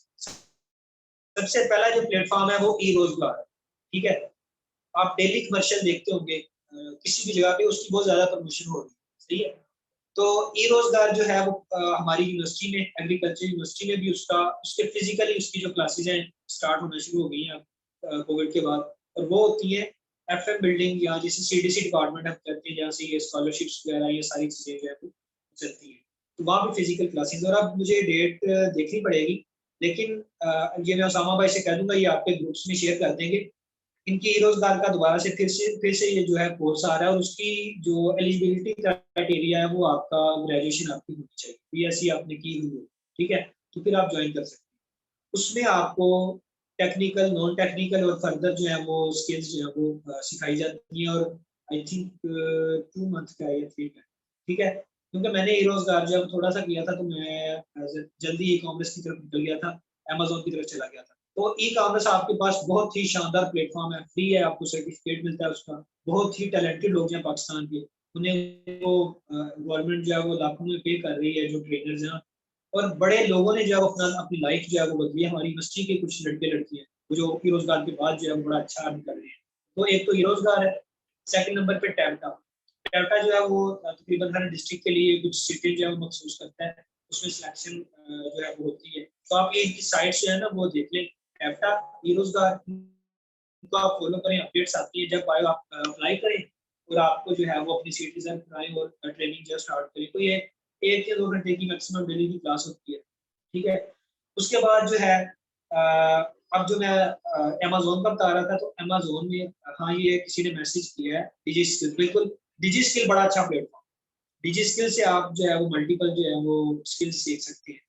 सबसे पहला जो प्लेटफॉर्म है वो ई रोजगार है, ठीक है। आप डेली कमर्शियल देखते होंगे, किसी भी जगह पे उसकी बहुत ज्यादा प्रमोशन हो रही है, सही है। तो ई रोजगार जो है वो हमारी यूनिवर्सिटी में, एग्रीकल्चर यूनिवर्सिटी में भी उसके फिजिकली उसकी जो क्लासेज हैं स्टार्ट होना शुरू हो गई हैं कोविड के बाद, और वो होती है FM बिल्डिंग या जैसे CDC डिपार्टमेंट हम करते हैं जहाँ से ये स्कॉलरशिप्स वगैरह ये सारी चीजें जो है वो चलती है, तो वहाँ पे फिजिकल क्लासेज। और अब मुझे डेट देखनी पड़ेगी, लेकिन ये मैं उसामा भाई से कह दूंगा, ये आपके ग्रुप्स में शेयर कर देंगे। इनकी रोजगार का दोबारा से फिर से ये जो है कोर्स आ रहा है, और उसकी जो एलिजिबिलिटी क्राइटेरिया है वो आपका ग्रेजुएशन आपकी होनी चाहिए, BSc आपने की हुई है, ठीक है, तो फिर आप ज्वाइन कर सकते हैं। उसमें आपको टेक्निकल, नॉन टेक्निकल और फर्दर जो है वो स्किल्स जो है वो सिखाई जाती हैं, और आई थिंक 2 मंथ का है, 3 का, ठीक है। क्योंकि मैंने ये रोजगार जब थोड़ा सा किया था तो मैं जल्दी ई कॉमर्स की तरफ निकल गया था, अमेजोन की तरफ चला गया था। तो ई कॉमर्स आपके पास बहुत ही शानदार प्लेटफॉर्म है, फ्री है, आपको सर्टिफिकेट मिलता है उसका, बहुत ही टैलेंटेड लोग हैं पाकिस्तान के, उन्हें वो गवर्नमेंट जो है वो लाखों में पे कर रही है, जो ट्रेनर्स हैं, और बड़े लोगों ने जो है अपना अपनी लाइफ जो है वो बदली है। हमारी यूनिवर्सिटी के कुछ लड़के लड़कियां वो जो रोजगार के बाद जो है वो बड़ा अच्छा अर्न कर रहे हैं। तो एक तो ये रोजगार है। सेकंड नंबर पे टैबटा। टैबटा जो है वो तकरीबन हर डिस्ट्रिक्ट के लिए कुछ सीटें जो है वो मखसूस करता है, उसमें सिलेक्शन जो है वो होती है। तो आप ये इनकी साइट्स जो है ना वो देख लें, टैबटा, ये रोजगार, इनको आप फॉलो करें, अपडेट्स आती है जब आए आप अप्लाई करें, और आपको जो है वो अपनी सीट रिजर्व कराएं और ट्रेनिंग जो स्टार्ट करें। तो ये 1 या 2 घंटे की मैक्सिमम डेली की क्लास होती है, ठीक है। उसके बाद जो है अब जो मैं अमेजोन का बता रहा था, तो अमेजोन में हाँ ये किसी ने मैसेज किया है, डिजी स्किल, बिल्कुल डिजी स्किल बड़ा अच्छा प्लेटफॉर्म, डिजी स्किल से आप जो है वो मल्टीपल जो है वो स्किल्स सीख सकते हैं।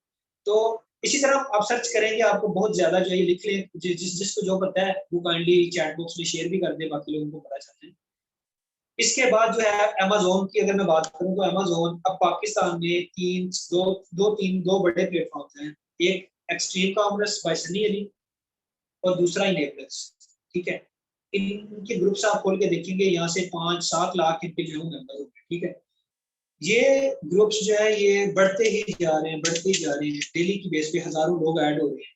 तो इसी तरह आप सर्च करेंगे, आपको बहुत ज्यादा जो है लिख लें, जिसको जो पता है वो काइंडली चैट बॉक्स में शेयर भी कर दे, बाकी लोगों को पता चलता है। इसके बाद जो है अमेजोन की अगर मैं बात करूं, तो अमेजोन अब पाकिस्तान में दो बड़े प्लेटफॉर्म्स हैं। एक Extreme Commerce by Sunny Ali, और दूसरा इनेबलर्स, ठीक है। इनके ग्रुप्स आप खोल के देखेंगे, यहाँ से 5-7 लाख इनके जो है मेंबर होंगे, ठीक है। ये ग्रुप्स जो है ये बढ़ते ही जा रहे हैं, बढ़ते ही जा रहे हैं, डेली की बेस पे हजारों लोग ऐड हो रहे हैं।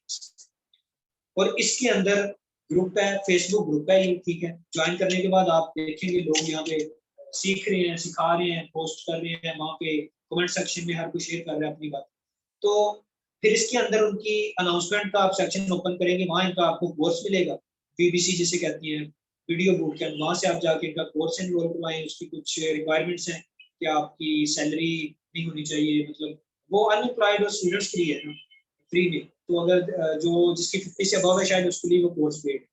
और इसके अंदर ग्रुप है, फेसबुक ग्रुप है ये, ठीक है। ज्वाइन करने के बाद आप देखेंगे लोग यहाँ पे सीख रहे हैं, सिखा रहे हैं, पोस्ट कर रहे हैं, वहाँ पे कमेंट सेक्शन में हर कोई शेयर कर रहा है अपनी बात। तो फिर इसके अंदर उनकी अनाउंसमेंट का आप सेक्शन ओपन करेंगे, वहाँ इनका आपको कोर्स मिलेगा, VBC जिसे कहती है, वीडियो बूट कैंप, वहाँ से आप जाके इनका कोर्स एनरोल करवाएं। उसकी कुछ रिक्वायरमेंट्स हैं कि आपकी सैलरी नहीं होनी चाहिए, मतलब वो अनएम्प्लॉयड और स्टूडेंट्स के लिए है ना, फ्री में। तो अगर जो जिसकी 50 से अबव है शायद उसके लिए वो कोर्स पेड,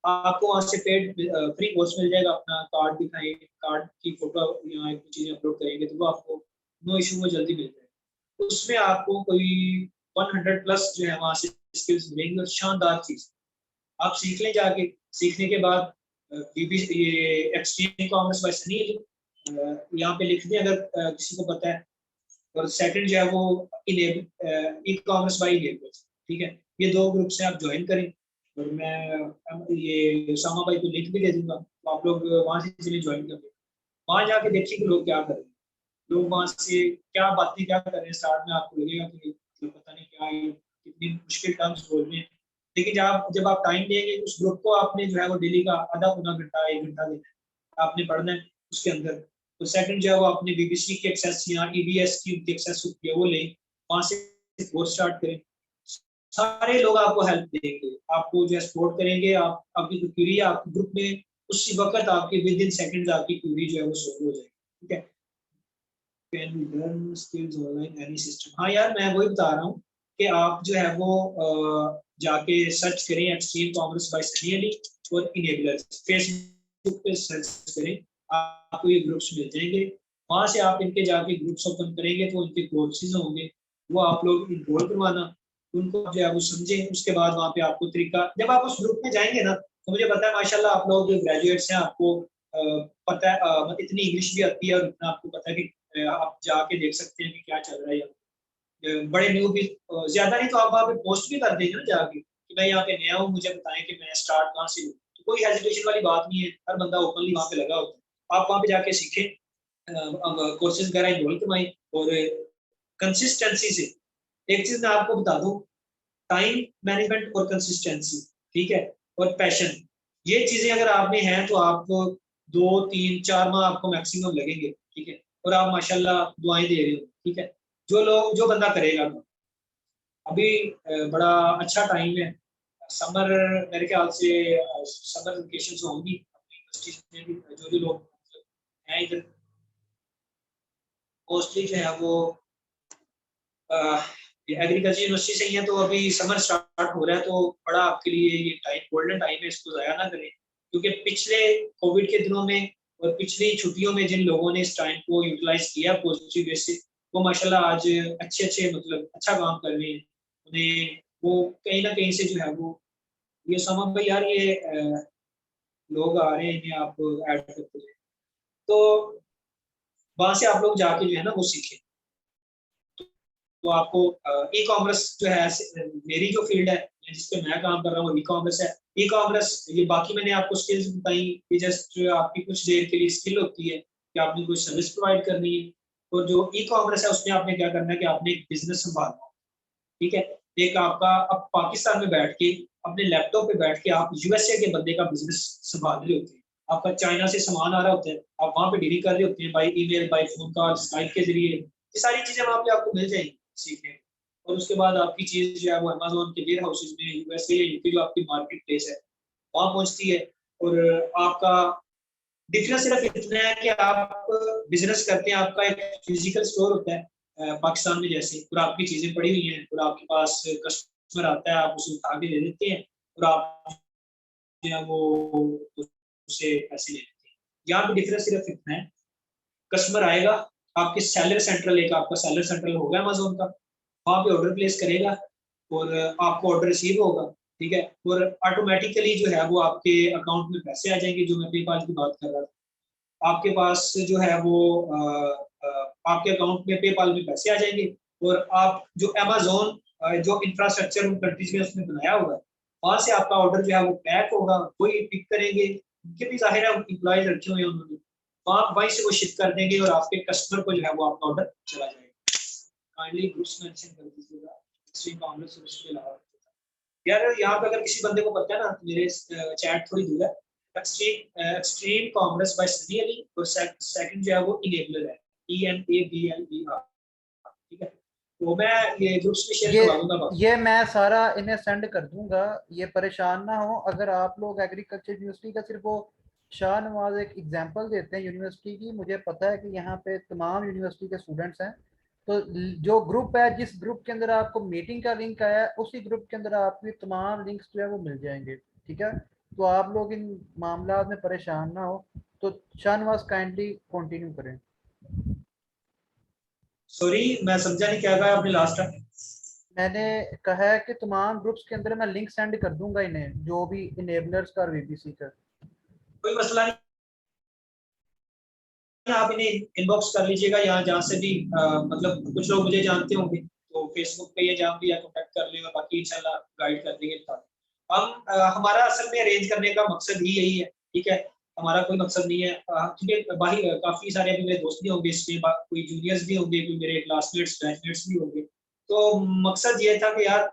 आपको वहाँ से पेड फ्री कोर्स मिल जाएगा। अपना कार्ड दिखाएं, कार्ड की फोटो या कुछ चीजें अपलोड करेंगे तो वो आपको नो इशू में जल्दी मिल जाएगा। उसमें आपको कोई 100 प्लस जो है वहाँ से स्किल्स मिलेंगी, और शानदार चीज आप सीख लें जाके। सीखने के बाद ये एक्सट्रीम कॉमर्स बाय सनी यहाँ पे लिख दें अगर किसी को पता है। और सेकंड जो है वो ई कॉमर्स बाय इनेबल्स, ठीक है। ये 2 ग्रुप से आप ज्वाइन करें, और मैं ये सामा भाई को लिंक भी दे दूंगा, तो आप लोग वहाँ से चलिए ज्वाइन कर लें। वहाँ जाके देखिए कि लोग क्या कर रहे हैं, लोग वहाँ से क्या बातें क्या कर रहे हैं। स्टार्ट में आपको लगेगा कि मतलब पता नहीं क्या है, कितनी मुश्किल टर्म्स बोल रहे हैं, लेकिन जब आप टाइम देंगे उस ग्रुप को, आपने जो है वो डेली का आधा पौना घंटा 1 घंटा देना है, आपने पढ़ना है उसके अंदर। तो सेकंड जो है वो अपने BBC की एक्सेस या EBS की उनकी एक्सेस होती है वो लें, वहाँ से कोर्स स्टार्ट करें। सारे लोग आपको हेल्प देंगे, आपको जो है सपोर्ट करेंगे। आप आपकी क्यूरी आपके ग्रुप में उसी वक्त आपकी विद इन सेकंड्स आपकी क्यूरी जो है वो सॉल्व हो जाएगी, ठीक है। Can be learn skills online any system. हाँ यार मैं वही बता रहा हूँ कि आप जो है वो जाके सर्च करें Extreme Commerce by Sunny Ali और इनेबलर्स, फेसबुक पे सर्च करें, आपको ये ग्रुप्स मिल जाएंगे। वहां से आप इनके जाके ग्रुप्स ओपन करेंगे तो इनके कोर्सेज होंगे, वो आप लोग इनरोल करवाना, उनको जो है वो समझें। उसके बाद वहाँ पे आपको तरीका, जब आप उस ग्रुप में जाएंगे ना, तो मुझे पता है माशाल्लाह आप लोग जो ग्रेजुएट्स हैं, आपको पता है मतलब इतनी इंग्लिश भी आती है, और इतना आपको पता है कि आप जाके देख सकते हैं कि क्या चल रहा है। बड़े न्यू भी ज्यादा नहीं तो आप वहाँ पे पोस्ट भी कर देंगे ना जाके कि मैं यहाँ पे नया हूँ, मुझे बताएं कि मैं स्टार्ट कहाँ से हूँ। तो कोई हेजिटेशन वाली बात नहीं है, हर बंदा ओपनली वहाँ पे लगा होता है। आप वहाँ पे जाके सीखें, कोर्सेज वगैरह इनरोल करवाएं, और कंसिस्टेंसी से। एक चीज मैं आपको बता दूं, टाइम मैनेजमेंट और कंसिस्टेंसी, ठीक है, और पैशन, ये चीजें अगर आप में हैं तो आप 2-3-4 माह आपको मैक्सिमम लगेंगे, ठीक है। और आप माशाल्लाह दुआएं दे रहे हो, ठीक है। जो बंदा करेगा, अभी बड़ा अच्छा टाइम है। समर मेरे ख्याल से समर वेकेशन होंगी अपनी यूनिवर्सिटी में भी। जो लोग हैं इधर मोस्टली जो है वो एग्रीकल्चर यूनिवर्सिटी से ही है, तो अभी समर स्टार्ट हो रहा है, तो बड़ा आपके लिए ये टाइम गोल्डन टाइम है, इसको ज़ाया ना करें। क्योंकि पिछले कोविड के दिनों में और पिछली छुट्टियों में जिन लोगों ने इस टाइम को यूटिलाइज किया पॉजिटिव वे से, वो माशाल्लाह आज अच्छे मतलब अच्छा काम कर रहे हैं। उन्हें वो कहीं ना कहीं से जो है वो ये समझ भाई यार ये लोग आ रहे हैं, इन्हें आप ऐड करते हैं, तो वहां से आप लोग जाके जो है ना वो सीखें। तो आपको ई कॉमर्स जो है, मेरी जो फील्ड है जिस पे मैं काम कर रहा हूँ, ई कॉमर्स है। ई कॉमर्स ये बाकी मैंने आपको स्किल्स बताई, ये जस्ट आपकी कुछ देर के लिए स्किल होती है कि आपने कोई सर्विस प्रोवाइड करनी है। और जो ई कॉमर्स है उसमें आपने क्या करना है कि आपने एक बिजनेस संभालना है, ठीक है। एक आपका अब पाकिस्तान में बैठ के अपने लैपटॉप पे बैठ के आप यूएसए के बंदे का बिजनेस संभाल रहे होते हैं। आपका चाइना से सामान आ रहा होता है, आप वहां पे डीलिंग कर रहे होते हैं, by email, by phone call, Skype के जरिए। ये सारी चीजें वहां पे आपको मिल जाएंगी सीखने को। और उसके बाद आपकी चीज जो है वो अमेजोन के वेयर हाउसेज में यूएसए या यूके जो आपकी मार्केट प्लेस है वहां पहुंचती है। और आपका डिफरेंस सिर्फ इतना है कि आप बिजनेस करते हैं, आपका एक फिजिकल स्टोर होता है पाकिस्तान में जैसे, और आपकी चीजें पड़ी हुई हैं और आपके पास कस्टमर आता है, आप उसे उठा के दे देते हैं और आप जो है वो उससे पैसे ले लेते हैं। यहाँ पे डिफरेंस सिर्फ इतना है, कस्टमर आएगा, आपके सेलर सेंट्रल, एक आपका सेलर सेंट्रल होगा अमेजोन का, वहां पे ऑर्डर प्लेस करेगा और आपको ऑर्डर रिसीव होगा, ठीक है। और ऑटोमेटिकली जो है वो आपके अकाउंट में पैसे आ जाएंगे। जो मैं पेपाल की बात कर रहा था, आपके पास जो है वो आपके अकाउंट में पेपाल में पैसे आ जाएंगे। और आप जो अमेजोन जो इंफ्रास्ट्रक्चर उन कंट्रीज में उसने बनाया हुआ है, वहां से आपका ऑर्डर जो है वो पैक होगा, वही पिक करेंगे, उनके भी जाहिर है इम्प्लॉयज रखे हुए हैं उन्होंने, वहां वहीं से वो शिप कर देंगे और आपके कस्टमर को जो है वो आपका ऑर्डर चला जाएगा। काइंडली ग्रुप्स मेंशन कर दीजिएगा स्ट्रीम कॉमर्स और उसके अलावा। यार यहाँ पे अगर किसी बंदे को पता है ना, तो मेरे चैट थोड़ी दूर है। Extreme Commerce by Sunny Ali, और सेकंड जो है वो इनेबलर है, ENABLER, ठीक है। तो मैं ये ग्रुप्स में शेयर ये करवा दूंगा बाकी। ये मैं सारा इन्हें सेंड कर दूंगा, ये परेशान ना हो। अगर आप लोग एग्रीकल्चर यूनिवर्सिटी का सिर्फ वो शाहनवाज एक एग्जांपल देते हैं यूनिवर्सिटी की, मुझे पता है कि यहाँ पे तमाम यूनिवर्सिटी के स्टूडेंट्स हैं। तो जो ग्रुप है, जिस ग्रुप के अंदर आपको मीटिंग का लिंक आया है, उसी ग्रुप के अंदर आपकी तमाम लिंक्स जो है वो मिल जाएंगे, ठीक है। तो आप लोग इन मामला में परेशान ना हो। तो शाहनवाज काइंडली कंटिन्यू करें। सॉरी मैं समझा नहीं क्या कहा आपने लास्ट टाइम। मैंने कहा है कि तमाम ग्रुप्स के अंदर मैं लिंक सेंड कर दूंगा इन्हें, जो भी इनेबलर्स का और वीपीसी का। कोई मसला नहीं, आप इन्हें इनबॉक्स कर लीजिएगा यहाँ जहाँ से भी मतलब कुछ लोग मुझे जानते होंगे, तो फेसबुक पे या जहाँ भी कॉन्टेक्ट कर लेगा, बाकी इंशाल्लाह गाइड कर देंगे। हम हमारा असल में अरेंज करने का मकसद ही यही है, ठीक है। हमारा कोई मकसद नहीं है, क्योंकि बाकी काफी सारे अभी मेरे दोस्त भी होंगे इसमें, कोई जूनियर्स भी होंगे, कोई मेरे क्लासमेट्स बैचमेट्स भी होंगे। तो मकसद ये था कि यार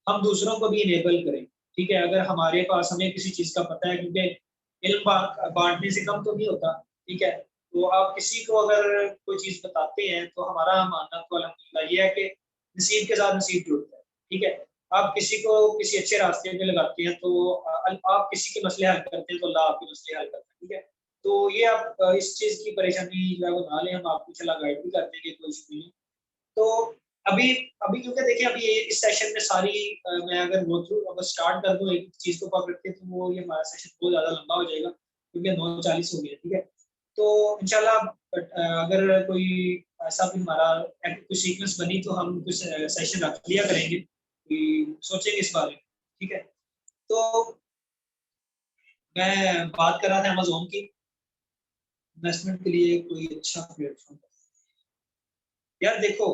हम दूसरों को भी इनेबल करें, ठीक है। अगर हमारे पास हमें किसी चीज का पता है, क्योंकि इल्म बांटने से कम तो नहीं होता, ठीक है। तो आप किसी को अगर कोई चीज बताते हैं, तो हमारा मानना तो अल्हम्दुलिल्लाह ये है कि नसीब के साथ नसीब जुड़ता है, ठीक है। आप किसी को किसी अच्छे रास्ते पे लगाते हैं, तो आप किसी के मसले हल करते हैं, तो अल्लाह आपके मसले हल करता है, ठीक है। तो ये आप इस चीज की परेशानी जो है वो ना लें, हम आपको चला गाइड भी कर देंगे, कोई इशू नहीं। तो अभी अभी क्योंकि देखिए अभी ये इस सेशन में सारी मैं अगर गो थ्रू अगर स्टार्ट कर दूं एक चीज को पकड़ के, तो वो ये हमारा सेशन बहुत ज्यादा लंबा हो जाएगा, क्योंकि 9:40 हो गया, ठीक है। तो इंशाल्लाह अगर कोई ऐसा भी हमारा कोई सीक्वेंस बनी, तो हम कुछ सेशन रख लिया करेंगे, कि सोचेंगे इस बारे में, ठीक है। तो मैं बात कर रहा था अमेजोन की इन्वेस्टमेंट के लिए कोई अच्छा प्लेटफॉर्म। यार देखो,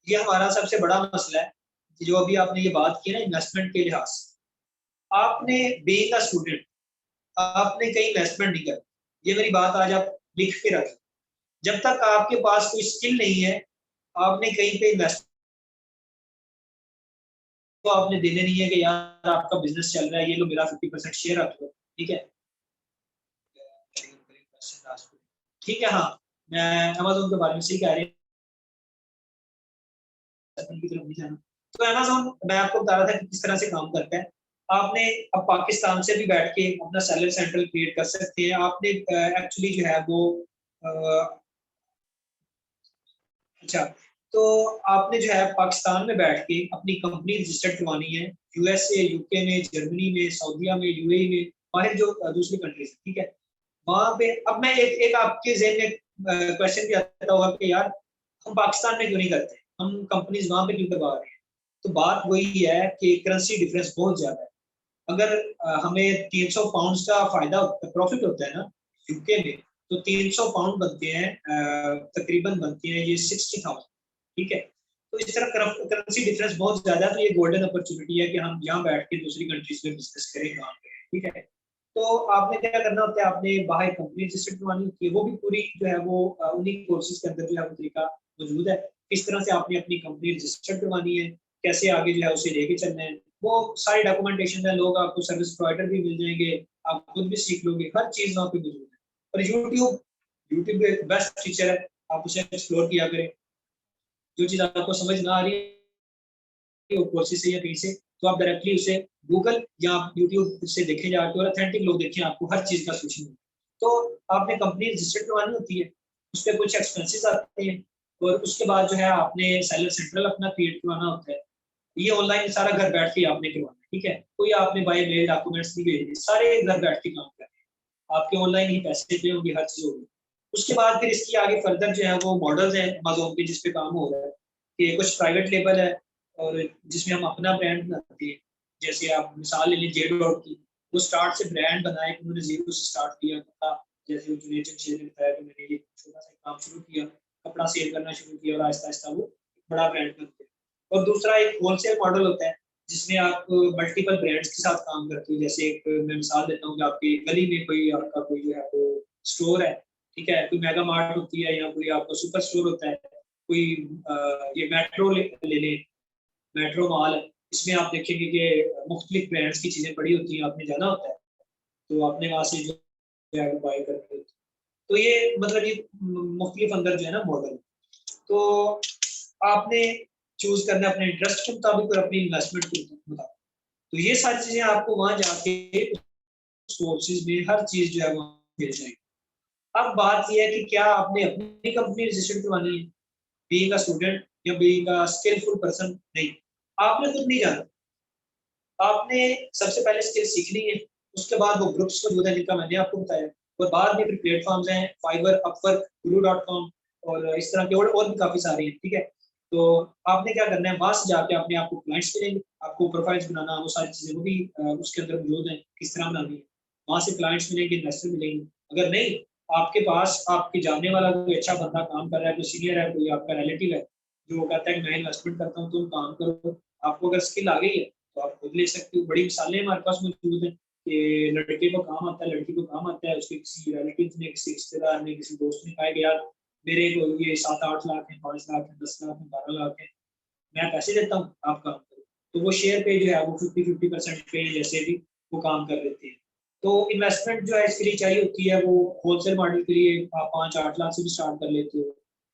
ये हमारा सबसे बड़ा मसला है कि जो अभी आपने ये बात की ना इन्वेस्टमेंट के लिहाज से, आपने बीइंग अ स्टूडेंट आपने कहीं इन्वेस्टमेंट नहीं कर, ये मेरी बात आज आप लिख के रखें। जब तक आपके पास कोई स्किल नहीं है, आपने कहीं पे इन्वेस्टमेंट आपने देने नहीं है कि यार आपका बिजनेस चल रहा है, ये लो मेरा 50% शेयर रख लो, ठीक है। ठीक है, हाँ मैं अमेज़न के बारे में सही कह रही की तरफ नहीं जाना। तो अमेज़न मैं आपको बता रहा था कि किस तरह से काम करता है। आपने अब पाकिस्तान से भी बैठ के अपना सेलर सेंटर क्रिएट कर सकते हैं। आपने एक्चुअली जो है वो अच्छा, तो आपने जो है पाकिस्तान में बैठ के अपनी कंपनी रजिस्टर्ड करवानी है, यूएसए, यूके में, जर्मनी में, सऊदीया में, यूएई में, बाहर जो दूसरी कंट्रीज, ठीक है। वहां पे अब मैं एक एक आपके ज़हन में क्वेश्चन भी आता होगा कि यार हम पाकिस्तान में क्यों नहीं करते, हम कंपनीज वहां पे क्यों करवा रहे हैं। तो बात वही है कि करेंसी डिफरेंस बहुत ज्यादा है। अगर हमें 300 पाउंड का फायदा प्रॉफिट होता है ना यूके में, तो 300 पाउंड बनते हैं, तकरीबन बनते हैं ये 60,000, ठीक है। तो इस तरह करेंसी डिफरेंस बहुत ज्यादा है, तो ये गोल्डन अपॉर्चुनिटी है कि हम यहाँ बैठ के दूसरी कंट्रीज में बिजनेस करें, काम करें, ठीक है। तो आपने क्या करना होता है, आपने बाहर कंपनी रजिस्टर्ड करवानी होती है, वो भी पूरी जो है वो उन्हीं कोर्सेज के अंदर जो है वो तरीका मौजूद है। किस तरह से आपने अपनी कंपनी रजिस्टर्ड करवानी है, कैसे आगे जो है उसे लेके चलना है, वो सारी डॉक्यूमेंटेशन है। लोग आपको सर्विस प्रोवाइडर भी मिल जाएंगे, आप खुद भी सीख लोगे, हर चीज वहाँ पे मौजूद है। और यूट्यूब यूट्यूब एक बेस्ट टीचर है, आप उसे एक्सप्लोर किया करें। जो चीज आपको समझ ना आ रही है कोर्सेज से या कहीं से, तो आप डायरेक्टली उसे गूगल या यूट्यूब से देखे जाके, और ऑथेंटिक लोग देखें, आपको हर चीज का सोल्यूशन। तो आपने कंपनी रजिस्टर्ड करवानी होती है, उस पर कुछ एक्सपेंसेस आते हैं, और उसके बाद जो है आपने सेलर सेंट्रल अपना क्रिएट करवाना होता है। ये ऑनलाइन सारा घर बैठ के आपने करवाना है, ठीक है। कोई आपने बाय मेल डॉक्यूमेंट्स नहीं भेजने, सारे घर बैठ के काम कर रहे हैं, आपके ऑनलाइन ही पैसे पे होंगे, हर चीज होगी। उसके बाद फिर इसकी आगे फर्दर जो है वो मॉडल्स हैं अमेज़न के, जिसपे काम हो रहा है कि कुछ प्राइवेट लेबल है, और जिसमें हम अपना ब्रांड बनाते हैं। जैसे आप मिसाल ले लीजिए जे डॉट की, वो स्टार्ट से ब्रांड बनाए, उन्होंने जीरो से स्टार्ट किया था। जैसे जुनेद जमशेद ने बताया कि मैंने ये छोटा सा काम शुरू किया, कपड़ा सेल करना शुरू किया, और आहिस्ता आहिस्ता वो बड़ा ब्रांड बन गया। और दूसरा एक होलसेल मॉडल होता है, जिसमें आप मल्टीपल ब्रांड्स के साथ काम करते हो। जैसे एक मैं मिसाल देता हूँ कि आपकी गली में कोई आपका कोई जो है वो स्टोर है, ठीक है, कोई मेगा मार्ट होती है, या कोई आपका सुपर स्टोर होता है, कोई ये मेट्रो ले ले, मेट्रो मॉल है। इसमें आप देखेंगे कि मुख्तलिफ ब्रांड्स की चीजें पड़ी होती हैं, आपने जाना होता है, तो आपने वहां से जो है वो बाय करनी होती है। तो ये मतलब ये मुख्तलिफ अंदर जो है ना मॉडल, तो आपने चूज करना है अपने इंटरेस्ट के मुताबिक और अपनी इन्वेस्टमेंट के मुताबिक। तो ये सारी चीजें आपको वहां जाके कोर्सेज में हर चीज जो है वो मिल जाएगी। अब बात यह है कि क्या आपने अपनी कंपनी रजिस्टर करवानी है, बीइंग अ स्टूडेंट या बीइंग अ स्किलफुल पर्सन, नहीं, आपने खुद नहीं जाना। आपने सबसे पहले स्किल सीखनी है, उसके बाद वो ग्रुप्स मौजूद है जिनका मैंने आपको बताया, और बाद में फिर प्लेटफॉर्म्स हैं, फाइवर, अपवर्क, guru.com, और इस तरह के और भी काफी सारे हैं, ठीक है। तो आपने क्या करना है, वहां से जाके अपने आपको क्लाइंट्स मिलेंगे, आपको प्रोफाइल्स बनाना, वो सारी चीजें वो भी उसके अंदर मौजूद है, किस तरह बनानी है। वहां से क्लाइंट्स मिलेंगे, इन्वेस्टर मिलेंगे। अगर नहीं, आपके पास आपके जानने वाला कोई अच्छा बंदा काम कर रहा है, कोई सीनियर है, कोई आपका रिलेटिव है जो कहता है कि मैं इन्वेस्टमेंट करता हूँ, तुम काम करो, आपको अगर स्किल आ गई है तो आप खुद ले सकते हो। बड़ी मिसालें हमारे पास मौजूद हैं कि लड़के को काम आता है, लड़की को काम आता है, उसके किसी रिलेटिव ने, किसी रिश्तेदार ने, किसी दोस्त ने कहा कि यार मेरे को ये 7-8 लाख है, 5 लाख है, 10 लाख है, 12 लाख है, मैं पैसे देता हूँ, आप काम करो। तो वो शेयर पे जो है वो 50-50% पे जैसे भी वो काम कर देते हैं। तो इन्वेस्टमेंट जो है इसके लिए चाहिए होती है, वो होलसेल मॉडल के लिए आप 5-8 लाख से भी स्टार्ट कर लेते हो।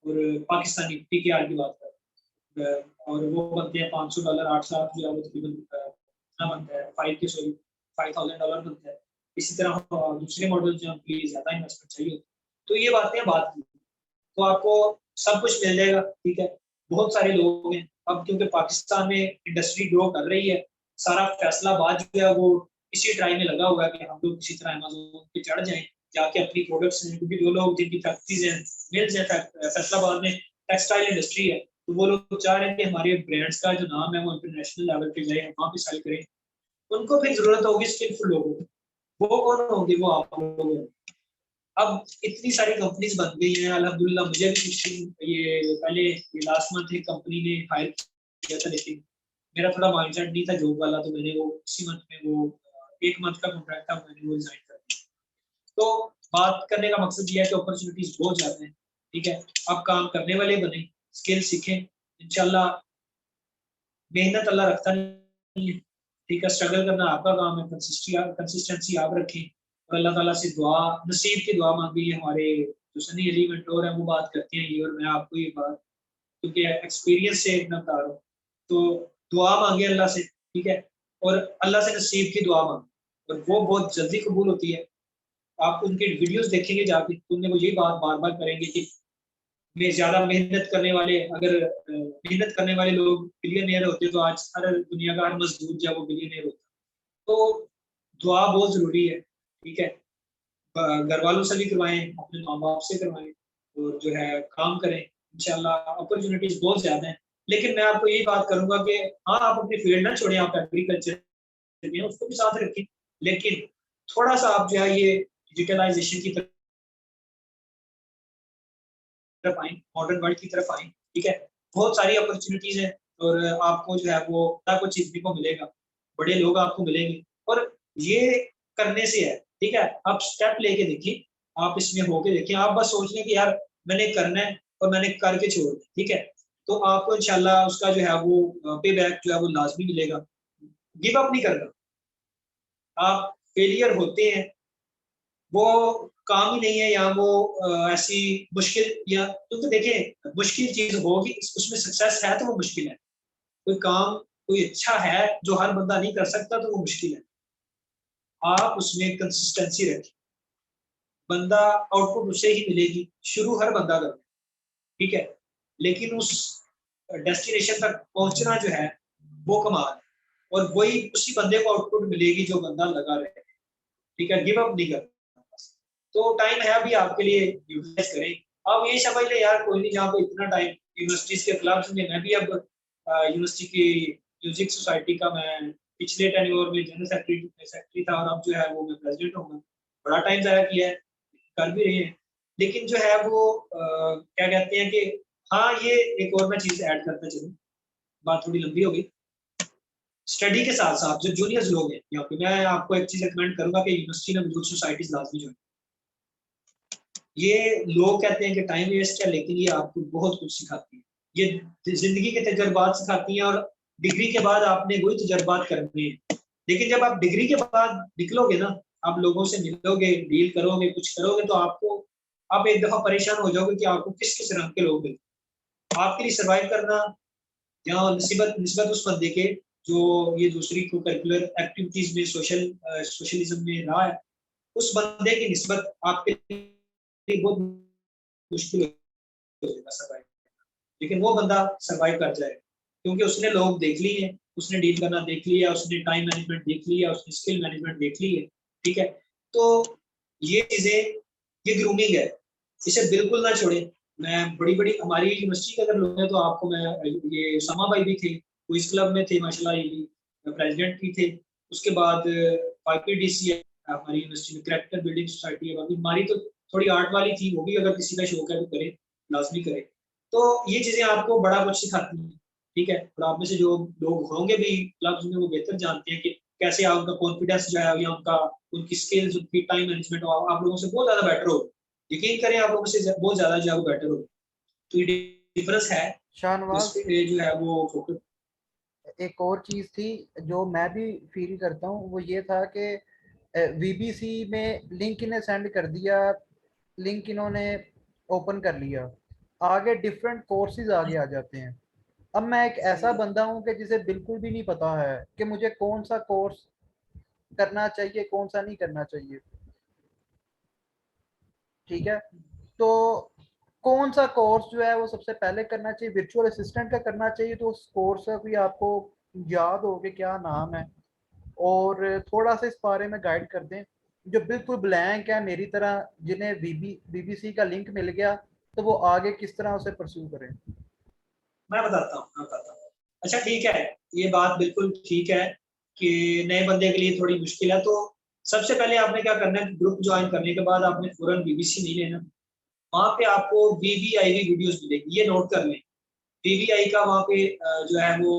और पाकिस्तानी पीकेआर की बात करें, और वो बनते हैं $500, 8 लाख जो है वो तकरीबन कितना बनता है, 5,000 बनता है। इसी तरह दूसरे मॉडल जो के लिए ज्यादा इन्वेस्टमेंट चाहिए। तो ये बातें बात की, तो आपको सब कुछ मिल जाएगा, ठीक है। बहुत सारे लोग हैं अब, क्योंकि पाकिस्तान में इंडस्ट्री ग्रो कर रही है, सारा फैसलाबाद जो है वो इसी ट्राई में लगा हुआ है कि हम लोग किसी तरह अमेज़न पे चढ़ जाएं, जाके अपनी प्रोडक्ट्स हैं, क्योंकि जो लोग जिनकी फैक्ट्रीज हैं, मिल्स हैं फैसलाबाद में, टेक्सटाइल इंडस्ट्री है, तो वो लोग चाह रहे हैं कि हमारे ब्रांड्स का जो नाम है वो इंटरनेशनल लेवल पे जाए, वहाँ पे सेल करें। उनको फिर जरूरत होगी स्किलफुल लोगों की। वो कौन होंगे, वो आप लोग। अब इतनी सारी कंपनीज बन गई हैं अल्हम्दुलिल्लाह। मुझे भी ये पहले ये लास्ट मंथ एक कंपनी ने हायर किया था, लेकिन मेरा थोड़ा माइंडसेट नहीं था जॉब वाला, तो मैंने वो इसी मंथ में वो 1 मंथ का कॉन्ट्रैक्ट था, मैंने वो रिजाइन कर दिया। तो बात करने का मकसद ये है कि अपॉर्चुनिटीज बहुत ज्यादा हैं, ठीक है। अब काम करने वाले बने, स्किल सीखें, इंशाल्लाह मेहनत अल्लाह रखता नहीं नहीं है, ठीक है। स्ट्रगल करना आपका काम है, कंसिस्टेंसी आप रखें और अल्लाह ताला से दुआ, नसीब की दुआ मांगी। हमारे जो सनी अली मेंटोर है वो बात करते हैं ये, और मैं आपको ये बात क्योंकि एक्सपीरियंस से मैं बता रहा हूँ, तो दुआ मांगे अल्लाह से, ठीक है, और अल्लाह से नसीब की दुआ मांगे, और वो बहुत जल्दी कबूल होती है। आप उनके वीडियोस देखेंगे जाके, तो उनमें वो यही बात बार बार करेंगे कि में ज्यादा मेहनत करने वाले, अगर मेहनत करने वाले लोग बिलियनियर होते तो आज हर दुनिया का हर मजदूर जो है वो बिलियनियर होता। तो दुआ बहुत जरूरी है, ठीक है। घर वालों से भी करवाएं, अपने माँ बाप से करवाएं, और जो है काम करें, इंशाल्लाह अपॉर्चुनिटीज बहुत ज्यादा हैं। लेकिन मैं आपको यही बात करूंगा कि हाँ, आप अपनी फील्ड ना छोड़ें, आप एग्रीकल्चर में हैं, उसको भी साथ रखें, लेकिन थोड़ा सा आप जो है ये डिजिटलाइजेशन की तरफ आए, मॉडर्न वर्ल्ड की तरफ आए, ठीक है। बहुत सारी अपॉर्चुनिटीज है, और आपको जो है वो बड़ा कुछ सीखने को मिलेगा, बड़े लोग आपको मिलेंगे, और ये करने से है, ठीक है। आप स्टेप लेके देखिए, आप इसमें होके देखिए, आप बस सोच लें कि यार मैंने करना है और मैंने करके छोड़ दिया, ठीक है, तो आपको इंशाल्लाह उसका जो है वो पे बैक जो है वो लाजमी मिलेगा। गिव अप नहीं करना। आप फेलियर होते हैं, वो काम ही नहीं है, या वो ऐसी मुश्किल, या क्योंकि देखिए मुश्किल चीज होगी, उसमें सक्सेस है तो वो मुश्किल है। कोई काम कोई अच्छा है जो हर बंदा नहीं कर सकता, तो वो मुश्किल है। आप उसमें कंसिस्टेंसी रखें, बंदा आउटपुट उसे ही मिलेगी, शुरू हर बंदा कर, ठीक है, लेकिन उस डेस्टिनेशन तक पहुंचना जो है वो कमाल है, और वही उसी बंदे को आउटपुट मिलेगी जो बंदा लगा रहे, ठीक है, गिव अप नहीं करना। तो टाइम है अभी आपके लिए, यूटिलाइज करें। अब ये समझ ले यार कोई नहीं, जहाँ पे इतना टाइम यूनिवर्सिटीज के क्लब्स में, मैं भी अब यूनिवर्सिटी की म्यूजिक सोसाइटी का मैं पिछले टेन्योर में जनरल सेक्रेटरी था, और अब जो है वो मैं प्रेसिडेंट हूँ। बड़ा टाइम ज़ाया किया है, कर भी रहे हैं, लेकिन जो है वो क्या कहते हैं कि हाँ, ये एक और मैं चीज़ ऐड करता चलूँ, बात थोड़ी लंबी हो गई। स्टडी के साथ साथ जो जूनियर्स लोग हैं यहाँ पे, मैं आपको एक चीज़ रिकमेंड करूंगा कि यूनिवर्सिटी में म्यूजिक सोसाइटीज लाजमी ज्वाइन। ये लोग कहते हैं कि टाइम वेस्ट है, लेकिन ये आपको बहुत कुछ सिखाती है। ये जिंदगी के तजर्बात सिखाती हैं, और डिग्री के बाद आपने वही तजर्बात करने हैं। लेकिन जब आप डिग्री के बाद निकलोगे ना, आप लोगों से मिलोगे, डील करोगे, कुछ करोगे, तो आपको आप एक दफा परेशान हो जाओगे कि आपको किस किस रंग के लोग मिलते। आपके लिए सर्वाइव करना, यहाँ निस्बत निस्बत उस बंदे के जो ये दूसरी को करिकुलर एक्टिविटीज में सोशलिज्म में रहा है, उस बंदे की निस्बत आपके लिए बहुत मुश्किल हो जाएगा सर्वाइव, लेकिन वो बंदा सर्वाइव कर जाएगा, क्योंकि उसने लोग देख लिए हैं, उसने डील करना देख लिया, उसने टाइम मैनेजमेंट देख लिया, उसने स्किल मैनेजमेंट देख ली है, ठीक है। तो ये चीजें, ये ग्रूमिंग है, इसे बिल्कुल ना छोड़े। मैं बड़ी बड़ी हमारी यूनिवर्सिटी के अगर लोग हैं, तो आपको मैं ये समा भाई भी थे, क्विज क्लब में थे माशाल्लाह, ये भी प्रेसिडेंट भी थे। उसके बाद आईपीडीसी है हमारी यूनिवर्सिटी में, कैरेक्टर बिल्डिंग सोसाइटी है, बाकी हमारी तो थोड़ी आर्ट वाली थी, वो भी अगर किसी का शौक है तो करे, लाजमी करे। तो ये चीजें आपको बड़ा कुछ सिखाती हैं, ठीक है। और आप में से जो लोग होंगे भी क्लब्स में, वो बेहतर जानते हैं कि कैसे आप उनका कॉन्फिडेंस जो है, या उनका उनकी स्किल्स, उनकी टाइम मैनेजमेंट आप लोगों से बहुत ज्यादा बेटर हो। यकीन करें, आप लोगों से बहुत ज्यादा जो है वो बेटर हो। तो ये डिफरेंस है, उस शाहनवाज, पे जो है वो फोकस। एक और चीज़ थी जो मैं भी फील करता हूँ, वो ये था कि वीबीसी में लिंक इन्हें सेंड कर दिया, लिंक इन्होंने ओपन कर लिया, आगे डिफरेंट कोर्सेज आगे आ जाते हैं। अब मैं एक सही ऐसा है। बंदा हूँ कि जिसे बिल्कुल भी नहीं पता है कि मुझे कौन सा कोर्स करना चाहिए, कौन सा नहीं करना चाहिए, ठीक है। तो कौन सा कोर्स जो है वो सबसे पहले करना चाहिए, वर्चुअल असिस्टेंट का करना चाहिए, तो उस कोर्स का कोई आपको याद हो कि क्या नाम है, और थोड़ा सा इस बारे में गाइड कर दें। जो बिल्कुल ब्लैंक है मेरी तरह, जिन्हें बीबीसी का लिंक मिल गया, तो वो आगे किस तरह उसे परस्यू करें। मैं बताता हूँ। अच्छा ठीक है, ये बात बिल्कुल ठीक है कि नए बंदे के लिए थोड़ी मुश्किल है। तो सबसे पहले आपने क्या करना है, ग्रुप ज्वाइन करने के बाद आपने फौरन बीबीसी नहीं लेना। वहाँ पे आपको वीवीआईवी वीडियोस मिलेगी, ये नोट कर लें। वीवीआई का वहाँ पे जो है वो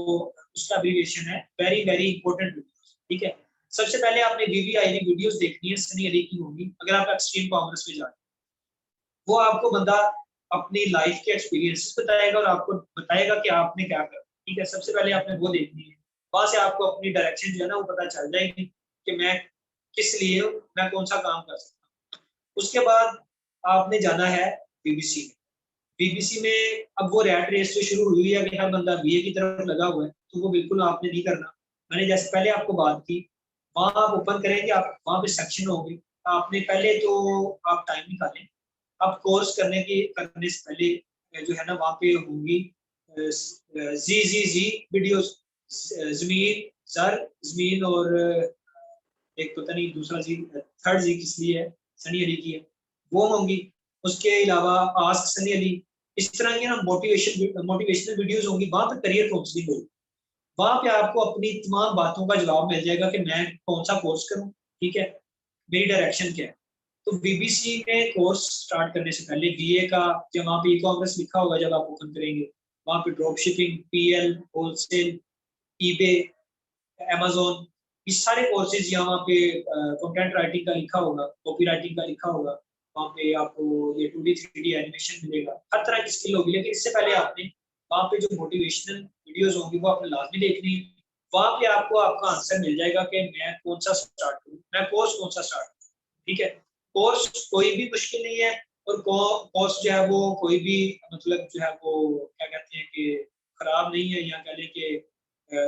उसका एब्रीविएशन है वेरी वेरी इंपॉर्टेंट वीडियोस, ठीक है। सबसे पहले आपने वीवीआईवी वीडियोस देखनी है, सनी अली की होगी अगर आप एक्सट्रीम कॉमर्स में जाए। वो आपको बंदा अपनी लाइफ के एक्सपीरियंसेस बताएगा, और आपको बताएगा कि आपने क्या करना, ठीक है। सबसे पहले आपने वो देखनी है। वहां से आपको अपनी डायरेक्शन जो है ना वो पता चल जाएगी कि मैं किस लिए मैं कौन सा काम कर सकता हूँ। उसके बाद आपने जाना है बीबीसी में। बीबीसी में अब वो रैट रेस जो शुरू हुई है कि हर बंदा बीए की तरफ लगा हुआ है, तो वो बिल्कुल आपने नहीं करना। मैंने जैसे पहले आपको बात की, वहां आप ओपन करेंगे, आप वहां पे सेक्शन होगी, आपने पहले तो आप टाइम निकालें। अब कोर्स करने से पहले जो है ना वहाँ पे होंगी जी वीडियोस, जमीन जर जमीन, और एक पता नहीं दूसरा जी, थर्ड जी किस लिए है, सनी अली की है, वो होंगी। उसके अलावा आस्क सनी अली, इस तरह की ना मोटिवेशनल वीडियोस होंगी। वहां पे करियर काउंसलिंग होगी, वहां पे आपको अपनी तमाम बातों का जवाब मिल जाएगा कि मैं कौन सा कोर्स करूं, ठीक है, मेरी डायरेक्शन क्या है। तो बीबीसी में कोर्स स्टार्ट करने से पहले बीए का, जब वहाँ पे ई कॉमर्स लिखा होगा जब आप ओपन करेंगे, वहाँ पे drop shipping, PL, wholesale, eBay, Amazon, इस सारे कोर्सेज यहाँ पे कंटेंट राइटिंग का लिखा होगा, कॉपी राइटिंग का लिखा होगा। वहाँ पे आपको ये 2D 3D एनिमेशन मिलेगा, हर तरह की स्किल होगी। लेकिन इससे पहले आपने वहाँ पे जो मोटिवेशनल वीडियोस होंगी वो आपने लाजमी देखनी है। वहाँ पे आपको आपका आंसर मिल जाएगा कि मैं कौन सा स्टार्ट करूँ, मैं कोर्स कौन सा स्टार्ट करूँ, ठीक है। कोर्स कोई भी मुश्किल नहीं है, और कोर्स जो है वो कोई भी मतलब जो है वो क्या कहते हैं कि खराब नहीं है, या कह लें कि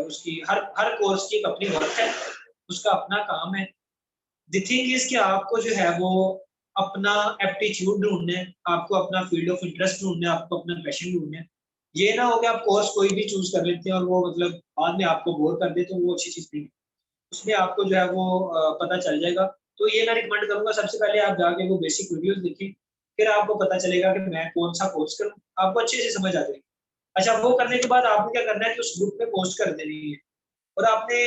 उसकी हर हर कोर्स की एक अपनी वर्क है, उसका अपना काम है। द थिंग इज कि आपको जो है वो अपना एप्टीट्यूड ढूंढना है, आपको अपना फील्ड ऑफ इंटरेस्ट ढूंढना है, आपको अपना पैशन ढूंढना है। ये ना हो कि आप कोर्स कोई भी चूज कर लेते हैं और वो मतलब बाद में आपको बोर कर दे, तो वो अच्छी चीज नहीं है। उसमें आपको जो है वो पता चल जाएगा। तो ये मैं रिकमेंड करूंगा, सबसे पहले आप जाके वो बेसिक वीडियोस देखें, फिर आपको पता चलेगा कि मैं कौन सा कोर्स करूँ, आपको अच्छे से समझ आ जाएगी। अच्छा, वो करने के बाद आपने क्या करना है कि उस ग्रुप में पोस्ट कर देनी है। और आपने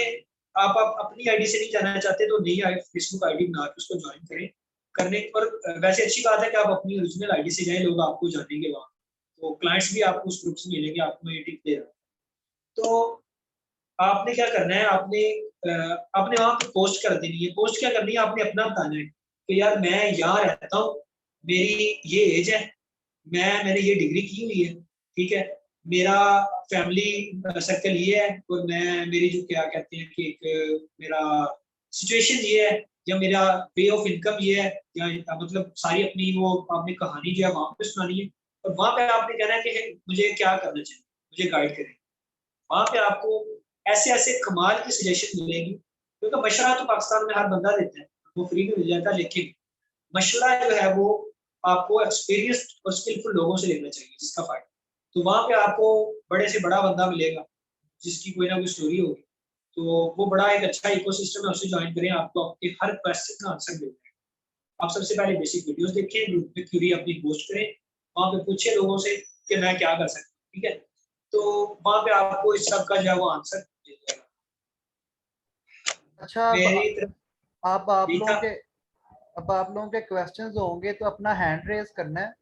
आप अपनी आईडी से नहीं जाना चाहते तो नई फेसबुक आईडी बना के उसको ज्वाइन करें। करने पर वैसे अच्छी बात है कि आप अपनी ओरिजिनल आईडी से जाएं, लोग आपको जानेंगे वहाँ, तो क्लाइंट्स भी आपको उस ग्रुप से मिलेंगे, आपको मैं ये टिप दे रहा हूँ। तो आपने क्या करना है, आपने वहां पे पोस्ट कर देनी है। पोस्ट क्या करनी है, आपने अपना बताना है कि यार मैं यहाँ रहता हूँ, मेरी ये एज है, मैंने ये डिग्री की हुई है, ठीक है, मेरा फैमिली सर्कल ये है, और मैं मेरी जो क्या कहते हैं कि एक मेरा सिचुएशन ये है, या मेरा वे ऑफ इनकम ये है, या मतलब सारी अपनी वो आपने कहानी जो है वहां पे सुनानी है। और वहां पे आपने कहना है कि मुझे क्या करना चाहिए, मुझे गाइड करें। वहां पे आपको ऐसे ऐसे कमाल की सजेशन मिलेगी, क्योंकि मशवरा तो पाकिस्तान में हर बंदा देता है, वो फ्री में मिल जाता है, लेकिन मशवरा जो है वो आपको एक्सपीरियंस्ड और स्किलफुल लोगों से लेना चाहिए जिसका फायदा। तो वहां पे आपको बड़े से बड़ा बंदा मिलेगा जिसकी कोई ना कोई स्टोरी होगी, तो वो बड़ा एक अच्छा इकोसिस्टम है, उसे ज्वाइन करें, आपको आपके हर क्वेश्चन का आंसर मिल जाएगा। आप सबसे पहले बेसिक वीडियोस देखें, ग्रुप में क्यूरी अपनी पोस्ट करें, वहां पे पूछे लोगों से कि मैं क्या कर सकता हूँ, ठीक है। तो वहां पे आपको इस सब का जो है वो आंसर मिल जाएगा। अच्छा, मेरी तरफ अब आप यही लोगों था। के अब आप लोगों के क्वेश्चंस होंगे तो अपना हैंड रेज करना है।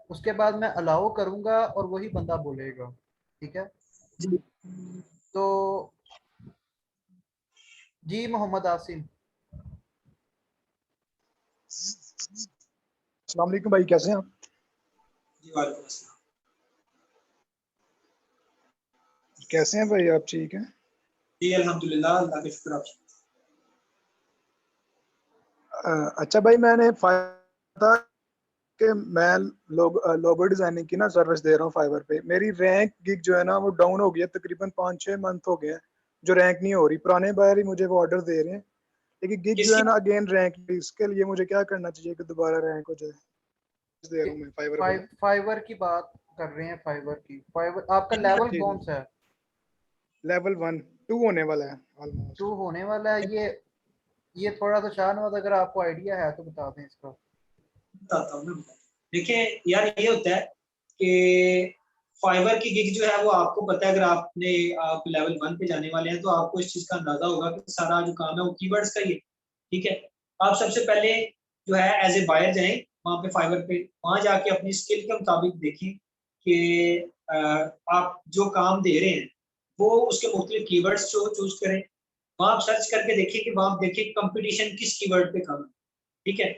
उसके बाद मैं अलाउ करूंगा और वही बंदा बोलेगा, ठीक है। जी, तो जी, मोहम्मद आसिम। अस्सलाम वालेकुम भाई, कैसे हैं आप? जी वालेकुम अस्सलाम। कैसे हैं भाई आप? ठीक हैं? जी अल्हम्दुलिल्लाह, अल्लाह का शुक्र। आप अच्छा भाई, मैंने था कि मैं लोगो डिजाइनिंग की ना सर्विस दे रहा हूँ फाइवर पे। मेरी रैंक गिग जो है ना वो डाउन हो गई है, तकरीबन 5-6 मंथ हो गए हैं जो रैंक नहीं हो रही। पुराने बायर ही मुझे वो ऑर्डर दे रहे हैं, लेकिन गिग जो किसकी है ना अगेन रैंक, इसके लिए मुझे क्या करना चाहिए कि दोबारा रैंक हो जाए? दे रहा हूँ मैं फाइवर पे। फाइवर की बात कर रहे हैं, फाइवर की। फाइवर आपका लेवल जी जी, कौन सा है? लेवल 1-2 होने वाला है ऑलमोस्ट। 2 होने वाला है ये थोड़ा सा शान, अगर आपको आइडिया है तो बता दें इसका। बताता हूँ मैं। देखिए यार, ये होता है कि फाइवर की गिग जो है वो आपको पता है, अगर आप लेवल 1 पे जाने वाले हैं तो आपको इस चीज का अंदाजा होगा कि सारा जो काम है वो कीवर्ड्स का ही है, ठीक है। आप सबसे पहले जो है एज ए बायर जाएं वहां पे फाइवर पे, वहां जाके अपनी स्किल के मुताबिक देखें कि आप जो काम दे रहे हैं वो उसके मुख्तलिफ कीवर्ड्स चूज करें। वहां आप सर्च करके देखिए कि वहां देखिए कंपटीशन किस कीवर्ड पे कम है, ठीक है।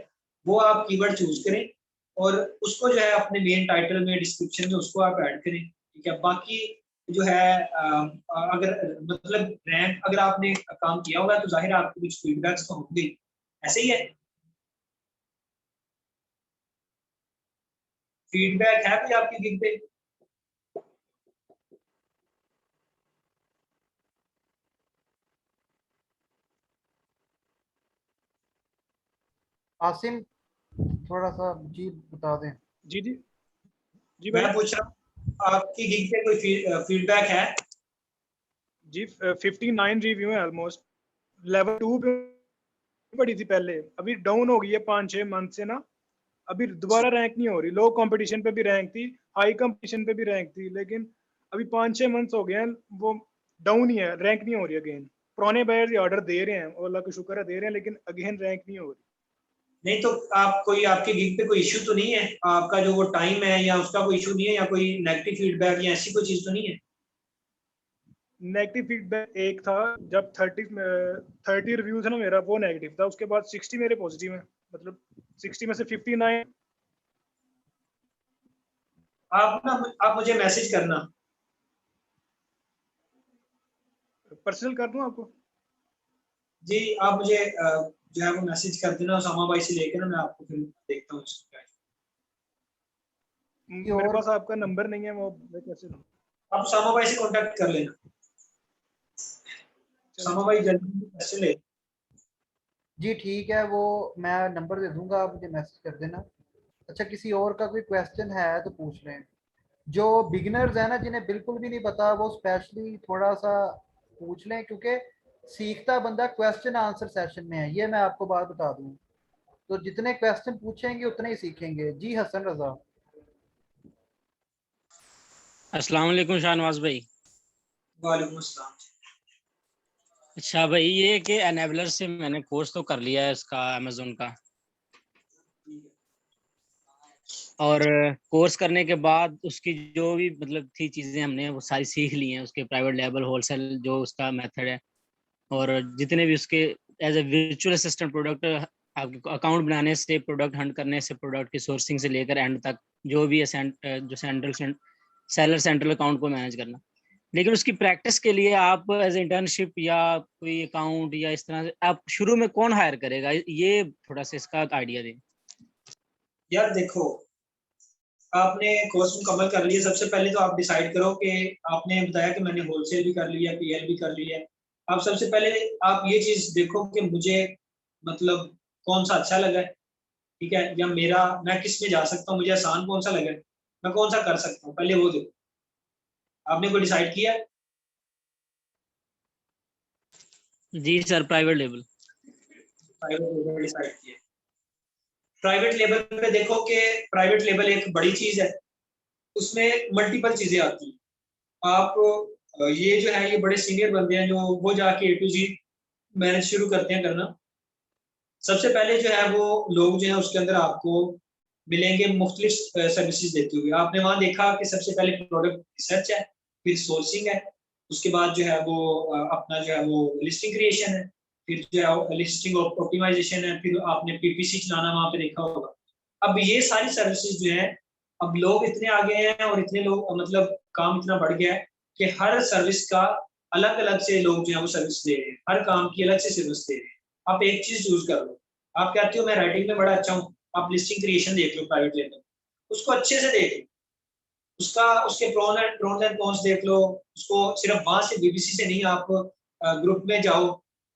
वो आप कीवर्ड चूज करें और उसको जो है अपने मेन टाइटल में, डिस्क्रिप्शन में उसको आप ऐड करें, ठीक है। बाकी जो है अगर मतलब रैंक अगर आपने काम किया होगा तो जाहिर है आपको कुछ फीडबैक्स तो होंगे, ऐसे ही है? फीडबैक है कोई आपकी गिग पे? आसिम थोड़ा सा जी बता दें। जी जी जी मैं भाई पूछ रहा हूँ आपकी गिग पे कोई फीडबैक है? जी 59 रिव्यू है ऑलमोस्ट। लेवल 2 पे पड़ी थी पहले, अभी डाउन हो गई है 5-6 मंथ से ना। अभी दोबारा रैंक नहीं हो रही। लो कंपटीशन पे भी रैंक थी, हाई कंपटीशन पे भी रैंक थी, लेकिन अभी 5-6 मंथ्स हो गए हैं वो डाउन ही है, रैंक नहीं हो रही अगेन। पुराने बायर्स ऑर्डर दे रहे हैं, अल्लाह का शुक्र है दे रहे हैं, लेकिन अगेन रैंक नहीं हो रही। नहीं तो आप कोई आपके गिग पे कोई इश्यू तो नहीं है? आपका जो वो टाइम है या उसका कोई इशू नहीं है, या कोई नेगेटिव फीडबैक या ऐसी कोई चीज तो नहीं है? नेगेटिव फीडबैक एक था जब 30 रिव्यू था ना मेरा, वो नेगेटिव था। उसके बाद 60 मेरे पॉजिटिव है, मतलब 60 में से 59। आप मुझे मैसेज करना। पर्सनल कर दूं आपको? जी आप मुझे जो है वो मैसेज कर देना उसामा भाई से लेकर ना, मैं आपको फिर देखता हूँ इसको क्या है। मेरे और पास आपका नंबर नहीं है, वो मैं कैसे लूं? आप उसामा भाई से कांटेक्ट कर लेना। चले उसामा ठीक भाई है। जल्दी पैसे ले। जी ठीक है, वो मैं नंबर दे दूंगा, आप मुझे मैसेज कर देना। अच्छा, किसी और का कोई क्वेश्चन है तो पूछ लें। जो बिगिनर्स है ना, जिन्हें बिल्कुल भी नहीं पता, वो स्पेशली थोड़ा सा पूछ लें, क्योंकि सीखता बंदा क्वेश्चन आंसर सेशन में है, ये मैं आपको बात बता दूं। तो जितने क्वेश्चन पूछेंगे उतने ही सीखेंगे। जी हसन रजा। अस्सलाम वालेकुम शाहनवाज भाई। वालेकुम अस्सलाम। अच्छा भाई, ये कि एनेबलर से मैंने कोर्स तो कर लिया है इसका अमेजोन का, और कोर्स करने के बाद उसकी जो भी मतलब थी चीज़ें हमने वो सारी सीख ली हैं। उसके प्राइवेट लेवल होलसेल जो उसका मेथड है, और जितने भी उसके as a virtual assistant product, आपके अकाउंट बनाने से, प्रोडक्ट हंट करने से, प्रोडक्ट की सोर्सिंग से लेकर एंड तक जो भी है, जो सेंट्रल सेलर सेंट्रल अकाउंट को मैनेज करना। लेकिन उसकी प्रैक्टिस के लिए आप एज इंटर्नशिप या कोई अकाउंट या इस तरह से आप शुरू में कौन हायर करेगा, ये थोड़ा सा इसका आइडिया दें। यार देखो, आपने कोर्स मुकम्मल कर लिया, सबसे पहले तो आप डिसाइड करो कि आपने बताया कि मैंने होलसेल भी कर लिया, पीएल भी कर लिया। आप सबसे पहले आप ये चीज देखो कि मुझे मतलब कौन सा अच्छा लगा है, ठीक है, या मेरा मैं किस में जा सकता हूँ, मुझे आसान कौन सा लगा है, मैं कौन सा कर सकता हूँ, पहले वो देखो। आपने कोई डिसाइड किया है? जी sir, private level. Private level decide किया। प्राइवेट लेवल पे देखो कि प्राइवेट लेवल एक बड़ी चीज है, उसमें मल्टीपल चीजें आती हैं। आप ये जो है ये बड़े सीनियर बंदे हैं जो वो जाके A to Z मैनेज शुरू करते हैं करना। सबसे पहले जो है वो लोग जो है उसके अंदर आपको मिलेंगे मुख्तलिफ सर्विसेज देते हुए। आपने वहां देखा कि सबसे पहले प्रोडक्ट रिसर्च है, फिर सोर्सिंग है, उसके बाद जो है वो अपना जो है वो लिस्टिंग क्रिएशन है, फिर जो है लिस्टिंग ऑप्टिमाइजेशन है, फिर आपने पीपीसी चलाना वहां पे देखा होगा। अब ये सारी सर्विसेज जो है, अब लोग इतने आ गए हैं और इतने लोग मतलब काम इतना बढ़ गया है कि हर सर्विस का अलग अलग से लोग जो है वो सर्विस दे रहे हैं, हर काम की अलग से सर्विस दे रहे हैं। आप एक चीज चूज कर लो। आप कहते हो मैं राइटिंग में बड़ा अच्छा हूँ, आप लिस्टिंग क्रिएशन देख लो प्राइवेट लेवल, उसको अच्छे से देख लो, उसका उसके प्रोन एंड कॉन्स देख लो। उसको सिर्फ वहां से बीबीसी से नहीं, आप ग्रुप में जाओ,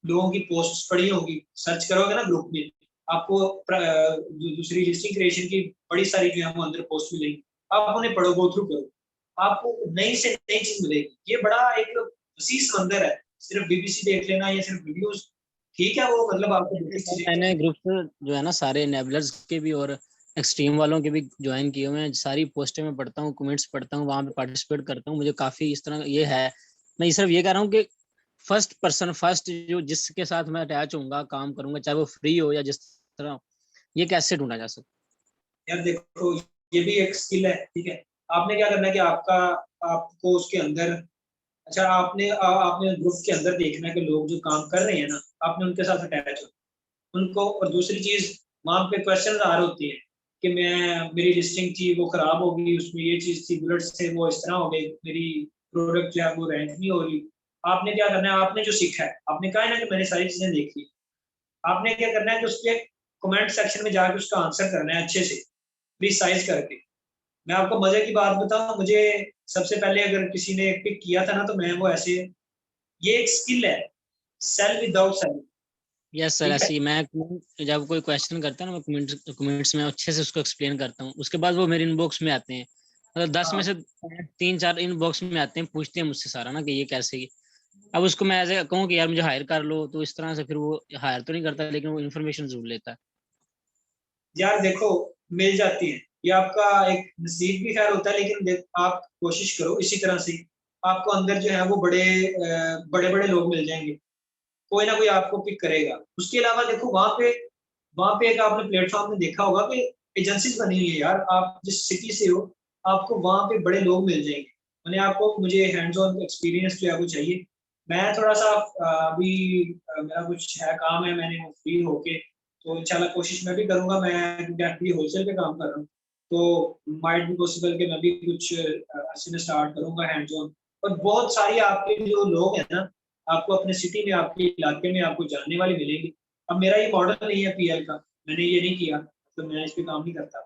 लोगों की पोस्ट पढ़ी होगी, सर्च करोगे ना ग्रुप में, आपको दूसरी लिस्टिंग क्रिएशन की बड़ी सारी जो है वो अंदर पोस्ट मिलेगी। आप उन्हें पढ़ो, गो थ्रू करो, आपको नई से नई चीज मिलेगी। ये बड़ा एक वसी समंदर है। सिर्फ बीबीसी देख लेना या सिर्फ वीडियोस, ठीक है, वो मतलब आपको बेसिक चीजें। मैंने ग्रुप जो है ना सारे एनेबलर्स के भी और एक्सट्रीम वालों के भी ज्वाइन किए हुए हैं। सारी पोस्टें में पढ़ता हूँ, कमेंट्स पढ़ता हूँ, वहां पे पार्टिसिपेट करता हूँ। मुझे काफी इस तरह ये है। मैं सिर्फ ये कह रहा हूँ कि फर्स्ट पर्सन फर्स्ट, जो जिसके साथ मैं अटैच होऊंगा, काम करूंगा, चाहे वो फ्री हो या जिस तरह, ये कैसे ढूंढा जा सकता? यार देखो, ये भी एक स्किल है, ठीक है। आपने क्या करना है कि आपको उसके अंदर, अच्छा आपने ग्रुप के अंदर देखना है कि लोग जो काम कर रहे हैं ना, आपने उनके साथ अटैच हो उनको। और दूसरी चीज, वहां पे क्वेश्चन आ रहे होती है कि मेरी लिस्टिंग थी वो खराब हो गई, उसमें ये चीज थी, बुलेट्स थे वो इस तरह हो गई, मेरी प्रोडक्ट जो है वो रैंक नहीं हो रही, आपने क्या करना है, आपने जो सीखा है, आपने कहा है ना कि मैंने सारी चीजें देखी, आपने क्या करना है कि उसके कमेंट सेक्शन में जाकर उसका आंसर करना है अच्छे से, प्रिसाइज करके। मैं आपको मजे की बात बताऊं, मुझे सबसे पहले अगर किसी ने पिक किया था ना, तो मैं वो ऐसे, ये एक स्किल है, sell without sell. Yes sir, ठीक है, ऐसे ही मैं जब कोई क्वेश्चन करता है ना, मैं कमेंट्स में अच्छे से उसको एक्सप्लेन करता हूँ, उसके बाद वो मेरे इनबॉक्स में आते हैं, मतलब 10 में हाँ से 3-4 इनबॉक्स में आते हैं, पूछते हैं मुझसे सारा ना कि ये कैसे। अब उसको मैं ऐसे कहूँ कि यार मुझे हायर कर लो, तो इस तरह से फिर वो हायर तो नहीं करता, लेकिन वो इन्फॉर्मेशन जरूर लेता है। यार देखो, मिल जाती है, ये आपका एक नसीब भी खैर होता है, लेकिन आप कोशिश करो इसी तरह से, आपको अंदर जो है वो बड़े बड़े लोग मिल जाएंगे, कोई ना कोई आपको पिक करेगा। उसके अलावा देखो, वहां पे एक आपने प्लेटफॉर्म में देखा होगा कि एजेंसीज बनी हुई है यार, आप जिस सिटी से हो आपको वहां पे बड़े लोग मिल जाएंगे। मैंने आपको, मुझे हैंड्स ऑन एक्सपीरियंस जो है वो चाहिए। मैं थोड़ा सा अभी मेरा कुछ है काम है, मैंने वो फ्री होके, तो इंशाल्लाह कोशिश मैं भी करूंगा, मैं क्योंकि होलसेल पे काम कर रहा हूँ, तो माइट भी पॉसिबल कि मैं भी कुछ ऐसे में स्टार्ट करूंगा हैंड्स ऑन। और बहुत सारी आपके जो लोग हैं ना, आपको अपने सिटी में, आपके इलाके में आपको जानने वाले मिलेंगे। अब मेरा ये मॉडल नहीं है पीएल का, मैंने ये नहीं किया, तो मैं इस पे काम नहीं करता।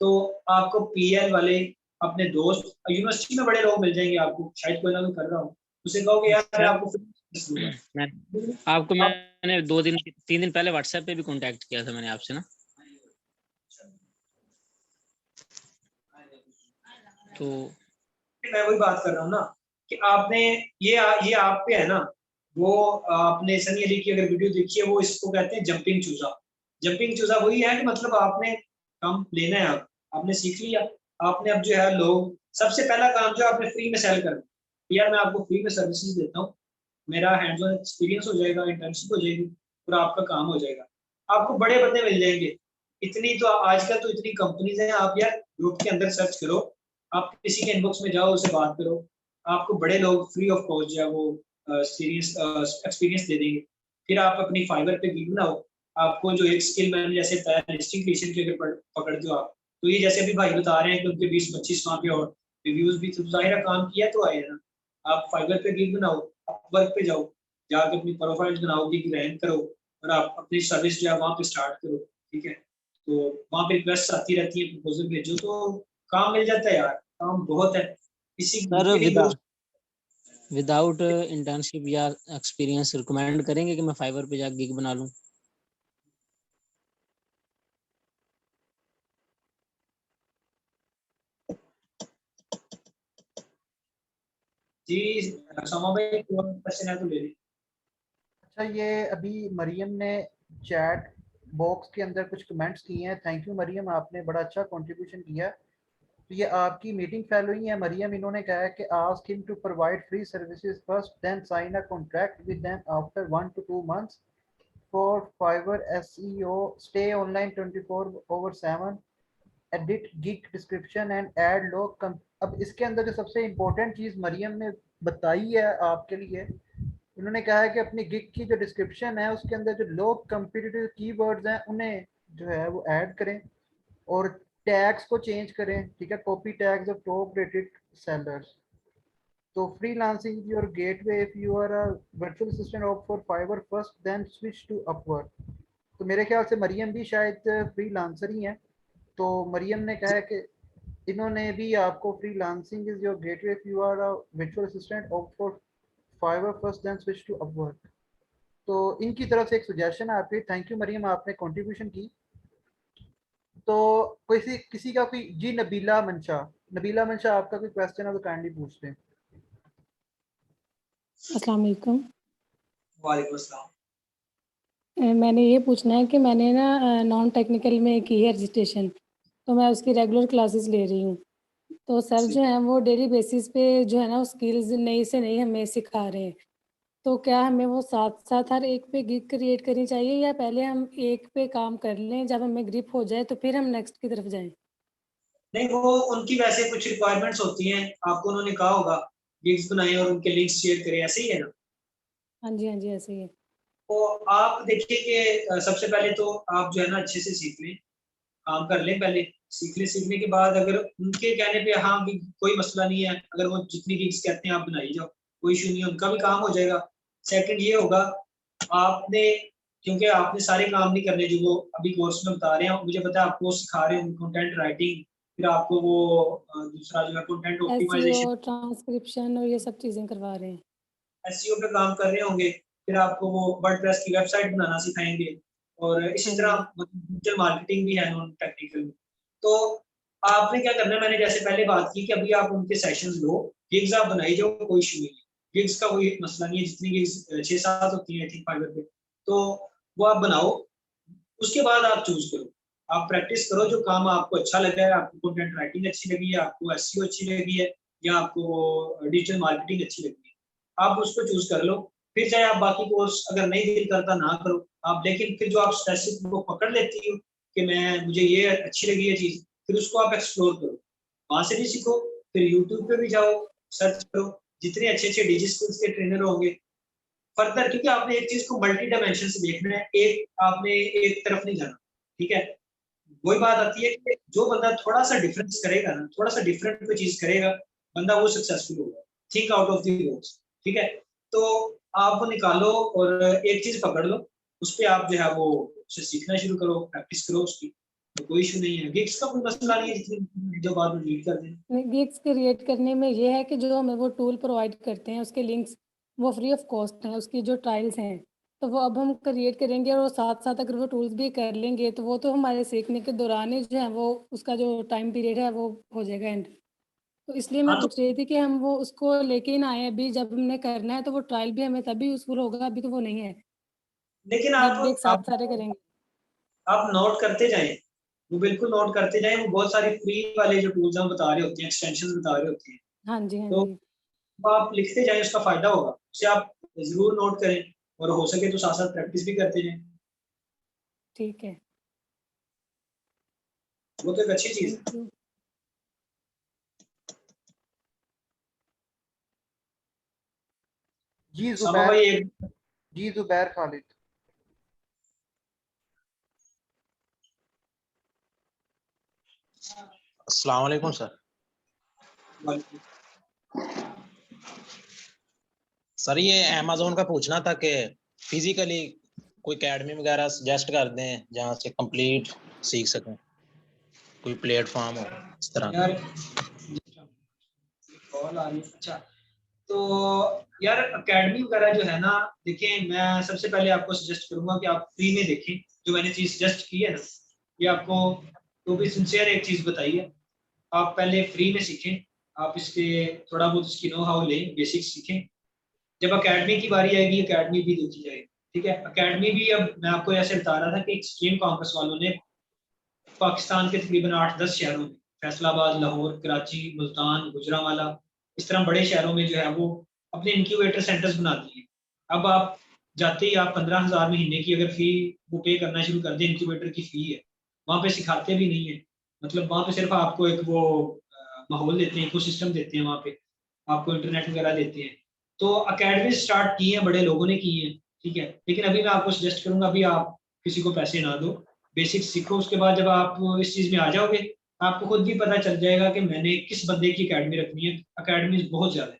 तो आपको पीएल वाले अपने दोस्त, यूनिवर्सिटी में बड़े लोग मिल जाएंगे आपको, शायद कोई ना कोई कर रहा हो, उसे कहोगे यार मैं सर आपको फ्री दूंगा। मैं आपको आप मैंने 2-3 दिन पहले व्हाट्सएप पे भी कांटेक्ट किया था मैंने आपसे ना, तो मैं वही बात कर रहा हूँ ना, कि आपने ये आप पे है ना, वो आपने सनी अली की अगर वीडियो देखी है, वो इसको कहते हैं जंपिंग चूजा। जंपिंग चूजा वही है कि मतलब आपने काम लेना है, आपने सीख लिया, आपने अब जो है लोग, सबसे पहला काम जो आपने फ्री में सेल करना, यार मैं आपको फ्री में सर्विसेज देता हूँ, मेरा हैंड्स ऑन एक्सपीरियंस हो जाएगा, इंटर्नशिप हो जाएगी, और आपका काम हो जाएगा, आपको बड़े बंदे मिल जाएंगे। इतनी तो आजकल तो इतनी कंपनीज हैं, आप यार ग्रुप के अंदर सर्च करो, आप किसी के इनबॉक्स में जाओ, उससे बात करो, आपको बड़े लोग फ्री ऑफ कॉस्ट जो है वो सीरियस एक्सपीरियंस दे देंगे। फिर आप अपनी फाइबर पे गिग बनाओ, आपको जो एक स्किल मैंने जैसे बताया, लिस्टिंग क्रिएशन की अगर पकड़ते हो आप, तो ये जैसे अभी भाई बता रहे हैं कि उनके 20-25 वहाँ पे और रिव्यूज भी, तो जाहिर काम किया तो आए ना। आप फाइबर पे गिग बनाओ, वर्क पे जाओ, जाके अपनी प्रोफाइल बनाओ, गिग रैंक करो, और आप अपनी सर्विस जो है वहाँ पे स्टार्ट करो। ठीक है, तो वहाँ पे रिक्वेस्ट आती रहती है, प्रपोजल भेजो, तो काम मिल जाता है यार, काम बहुत है, इसी सर के लिए ग्रुप। विदाउट इंटर्नशिप या एक्सपीरियंस रिकमेंड करेंगे कि मैं फाइवर पे जाकर गिग बना लूं? जी समा भाई, क्वेश्चन है तो ले ली। अच्छा, ये अभी मरियम ने चैट बॉक्स के अंदर कुछ कमेंट्स किए हैं। थैंक यू मरियम, आपने बड़ा अच्छा कंट्रीब्यूशन किया। तो ये आपकी मीटिंग फेलो ही है मरियम, इन्होंने कहा है कि ask him to provide free services first, then sign a contract with them after 1 to 2 months for Fiverr SEO, stay online 24/7, edit gig description and add लोग। अब इसके अंदर जो सबसे इम्पोर्टेंट चीज़ मरियम ने बताई है आपके लिए, उन्होंने कहा है कि अपनी गिग की जो डिस्क्रिप्शन है उसके अंदर जो लो कम्पिटिटिव कीवर्ड्स हैं उन्हें जो है वो ऐड करें, और टैग्स को चेंज करें। ठीक है, copy tags of top rated sellers. तो freelancing is your gateway, if you are a virtual assistant of for Fiverr first then switch to Upwork. तो मेरे ख्याल से मरियम भी शायद फ्रीलांसर ही हैं। तो मरियम ने कहा है कि इन्होंने भी आपको freelancing is your gateway if you are a virtual assistant of for Fiverr first then switch to Upwork. तो इनकी तरफ से एक सजेशन है आपकी। थैंक यू मरियम, आपने कंट्रीब्यूशन की। तो किसी किसी का कोई जी, नबीला मंशा आपका कोई क्वेश्चन है तो काइंडली पूछते हैं। अस्सलाम वालेकुम। वालेकुम अस्सलाम। मैंने ये पूछना है कि मैंने ना नॉन टेक्निकल में की है रजिस्ट्रेशन, तो मैं उसकी रेगुलर क्लासेस ले रही हूँ। तो सर जो है वो डेली बेसिस पे जो है ना स्किल्स नई से नई हमें सिखा रहे हैं। तो क्या हमें वो साथ साथ हर एक पे गिग क्रिएट करनी चाहिए, या पहले हम एक पे काम कर लें, जब हमें ग्रिप हो जाए तो फिर हम नेक्स्ट की तरफ जाएं? नहीं, वो उनकी वैसे कुछ रिक्वायरमेंट्स होती हैं, आपको उन्होंने कहा होगा गिग्स बनाएं और उनके लिंक्स शेयर करें, ऐसे ही है ना। हाँ जी, हाँ जी, ऐसे ही है। तो आप देखिए कि सबसे पहले तो आप जो है ना अच्छे से सीख लें, काम कर लें पहले, सीख लें। सीखने के बाद अगर उनके कहने पे हाँ भी कोई मसला नहीं है, अगर वो जितनी गिग्स कहते हैं आप बनाई जाओ, कोई इशू नहीं है, उनका भी काम हो जाएगा। सेकंड ये होगा, आपने क्योंकि आपने सारे काम नहीं करने जो वो अभी कोर्स में बता रहे हैं, मुझे पता है आपको सिखा रहे हैं कंटेंट राइटिंग, फिर आपको वो दूसरा जो है कंटेंट ऑप्टिमाइजेशन, एसईओ, ट्रांसक्रिप्शन और ये सब चीज़ें करवा रहे हैं। एसईओ पे काम कर रहे होंगे, फिर आपको वो वर्डप्रेस की वेबसाइट बनाना सिखाएंगे, और इसी हाँ तरह जी। डिजिटल मार्केटिंग भी है नॉन टेक्निकल में। तो आपने क्या करना है, मैंने जैसे पहले बात की कि अभी आप उनके सेशंस लो, गिग्स आप बनाई जाओ, कोई इशू नहीं है, गिग्स का कोई मसला नहीं है, जितनी गिग्स 6-7 होती हैं आई थिंक फाइवर पे, तो वो आप बनाओ। उसके बाद आप चूज करो, आप प्रैक्टिस करो जो काम आपको अच्छा लगा है, आपको कंटेंट राइटिंग अच्छी लगी है, आपको एसईओ अच्छी लगी है, या आपको डिजिटल मार्केटिंग अच्छी लगी है, आप उसको चूज कर लो। फिर चाहे आप बाकी कोर्स अगर नहीं दिल करता ना करो आप, लेकिन फिर जो आप स्पेसिफिक को पकड़ लेती हो कि मैं मुझे ये अच्छी लगी है चीज, फिर उसको आप एक्सप्लोर करो, वहां से भी सीखो, फिर यूट्यूब पे भी जाओ, सर्च करो, जितने अच्छे अच्छे डिजिटल स्किल्स के ट्रेनर होंगे फर्दर, क्योंकि आपने एक चीज को मल्टी डायमेंशन से देखना है, एक आपने एक तरफ नहीं जाना, ठीक है। वही बात आती है कि जो बंदा थोड़ा सा डिफरेंस करेगा ना, थोड़ा सा डिफरेंट कोई चीज करेगा, बंदा वो सक्सेसफुल होगा। Think out of the box, ठीक है। तो आप वो निकालो और एक चीज पकड़ लो, उस पर आप जो है वो उसे सीखना शुरू करो, प्रैक्टिस करो उसकी, तो कोई इशू नहीं है। गिग्स का कोई मसला नहीं है, जितनी जो बाद में रीड कर दें। गिग्स क्रिएट करने में ये है कि जो हमें वो टूल प्रोवाइड करते हैं उसके लिंक्स वो फ्री ऑफ कॉस्ट हैं, उसकी जो ट्रायल्स हैं तो वो अब हम क्रिएट करेंगे और साथ साथ अगर वो टूल्स भी कर लेंगे तो वो तो हमारे सीखने के दौरान ही जो है वो उसका जो टाइम पीरियड है वो हो जाएगा एंड। तो इसलिए मैं हाँ तो पूछ रही थी कि हम वो उसको लेके ही ना आए, अभी जब हमने करना है तो वो ट्रायल भी हमें तभी यूजफुल होगा, अभी तो वो नहीं है लेकिन जब एक साथ सारे करेंगे। आप नोट करते जाएं, वो बिल्कुल नोट करते जाएं, वो बहुत सारे फ्री वाले जो टूल्स हम बता रहे होते हैं, एक्सटेंशन बता रहे होते हैं, हाँ जी, हाँ तो जी। वो आप लिखते जाएं, उसका फायदा होगा, उसे आप जरूर नोट करें, और हो सके तो साथ साथ प्रैक्टिस भी करते जाएं, ठीक है, वो तो एक अच्छी चीज है। Thank you. जी सामा जुबैर, भाई एक जी जुबैर खालिद। अस्सलाम वालेकुम सर। सर ये अमेज़न का पूछना था कि फिजिकली कोई एकेडमी वगैरह सजेस्ट कर दें जहाँ से कंप्लीट सीख सकें, कोई प्लेटफॉर्म हो इस तरह। यार कॉल आ रही है, अच्छा तो यार एकेडमी वगैरह जो है ना, देखिए मैं सबसे पहले आपको सजेस्ट करूंगा कि आप फ्री में देखें, जो मैंने चीज सजेस्ट की है ना, ये आपको तो भी सिंसियर एक चीज बताई है, आप पहले फ्री में सीखें, आप इसके थोड़ा बहुत इसकी नो हाउ लें, बेसिक सीखें, जब एकेडमी की बारी आएगी एकेडमी भी देखी जाएगी, ठीक है। एकेडमी भी अब मैं आपको ऐसे बता रहा था कि एक्सट्रीम कॉम्पस वालों ने पाकिस्तान के तकरीबन 8-10 शहरों में, फैसलाबाद, लाहौर, कराची, मुल्तान, गुजरांवाला, इस तरह बड़े शहरों में जो है वो अपने इंक्यूबेटर सेंटर्स बना दिए। अब आप जाते ही आप 15,000 महीने की अगर फी वो पे करना शुरू कर दें, इंक्यूबेटर की फी है, वहाँ पे सिखाते भी नहीं है, मतलब वहाँ पे सिर्फ आपको एक वो माहौल देते हैं, इकोसिस्टम देते हैं, वहाँ पे आपको इंटरनेट वगैरह देते हैं। तो अकेडमी स्टार्ट की है, बड़े लोगों ने की है, ठीक है, लेकिन अभी मैं आपको सजेस्ट करूंगा अभी आप किसी को पैसे ना दो, बेसिक सीखो, उसके बाद जब आप इस चीज में आ जाओगे आपको खुद भी पता चल जाएगा कि मैंने किस बंदे की एकेडमी रखनी है। अकेडमी बहुत ज्यादा है,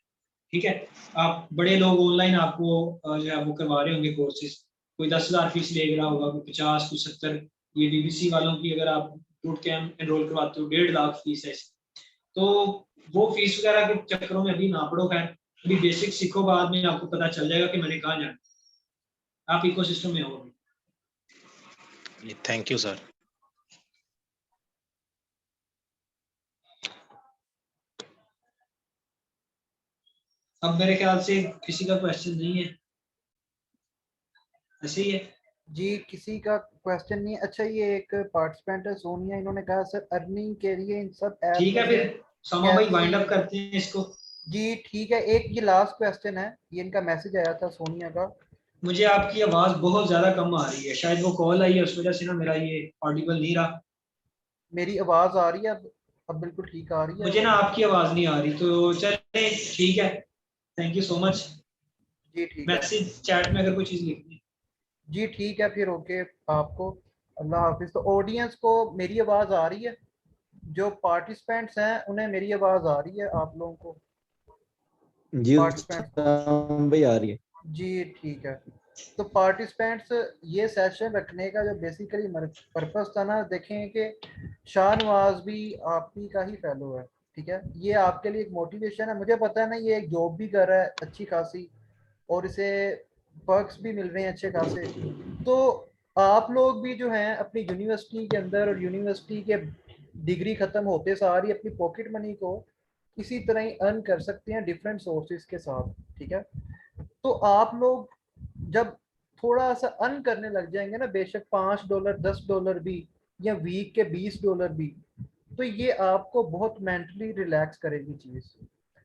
ठीक है। आप बड़े लोग ऑनलाइन आपको जो है वो करवा रहे होंगे कोर्सेज, कोई 10,000 फीस ले रहा होगा, कोई 50, कोई 70, ये बीबीसी वालों की अगर आप बूट कैंप एनरोल करवाते हो 1.5 लाख फीस है, तो वो फीस वगैरह के चक्करों में अभी ना पड़ो, खैर अभी बेसिक सीखो, बाद में आपको पता चल जाएगा कि मैंने कहाँ जाना, आप इकोसिस्टम में हो। Thank you sir. अब मेरे ख्याल से किसी का क्वेश्चन नहीं है, ऐसे ही है। जी किसी का क्वेश्चन नहीं। अच्छा ये एक पार्टिसिपेंट है सोनिया, इन्होंने कहा सर अर्निंग के लिए इन सब ऐप ठीक है, में फिर समा भाई वाइंड अप करते हैं इसको। जी ठीक है, एक ये लास्ट क्वेश्चन है, ये इनका मैसेज आया था सोनिया का। मुझे आपकी आवाज बहुत ज्यादा कम आ रही है, शायद वो कॉल आई है उस वजह से ना मेरा ये ऑडिबल नहीं रहा। मेरी आवाज आ रही है अब बिल्कुल ठीक आ रही है मुझे ना आवाज। आपकी आवाज नहीं आ रही, तो चले ठीक है, थैंक यू सो मच। जी ठीक है। मैसेज चैट में अगर कोई चीज लिखनी है। जी ठीक है फिर, ओके आपको। अल्लाह हाफिज। तो ऑडियंस को मेरी आवाज़ आ रही है? जो पार्टिसिपेंट्स हैं उन्हें मेरी आवाज़ आ रही है? आप लोगों को जी पार्टिसिपेंट्स को? भाई आ रही है। जी ठीक है। तो पार्टिसिपेंट्स, ये सेशन रखने का जो बेसिकली पर्पस था ना, देखें कि शाहनवाज भी आपकी का ही फेलो है, ठीक है। ये आपके लिए एक मोटिवेशन है। मुझे पता है ना, ये एक जॉब भी कर रहा है अच्छी खासी और इसे पर्क्स भी मिल रहे हैं अच्छे खासे। तो आप लोग भी जो हैं अपनी यूनिवर्सिटी के अंदर और यूनिवर्सिटी के डिग्री ख़त्म होते सारी अपनी पॉकेट मनी को इसी तरह ही अर्न कर सकते हैं डिफरेंट सोर्सेज के साथ, ठीक है। तो आप लोग जब थोड़ा सा अर्न करने लग जाएंगे ना, बेशक $5 $10 भी, या वीक के $20 भी, तो ये आपको बहुत मेंटली रिलैक्स करेगी चीज़।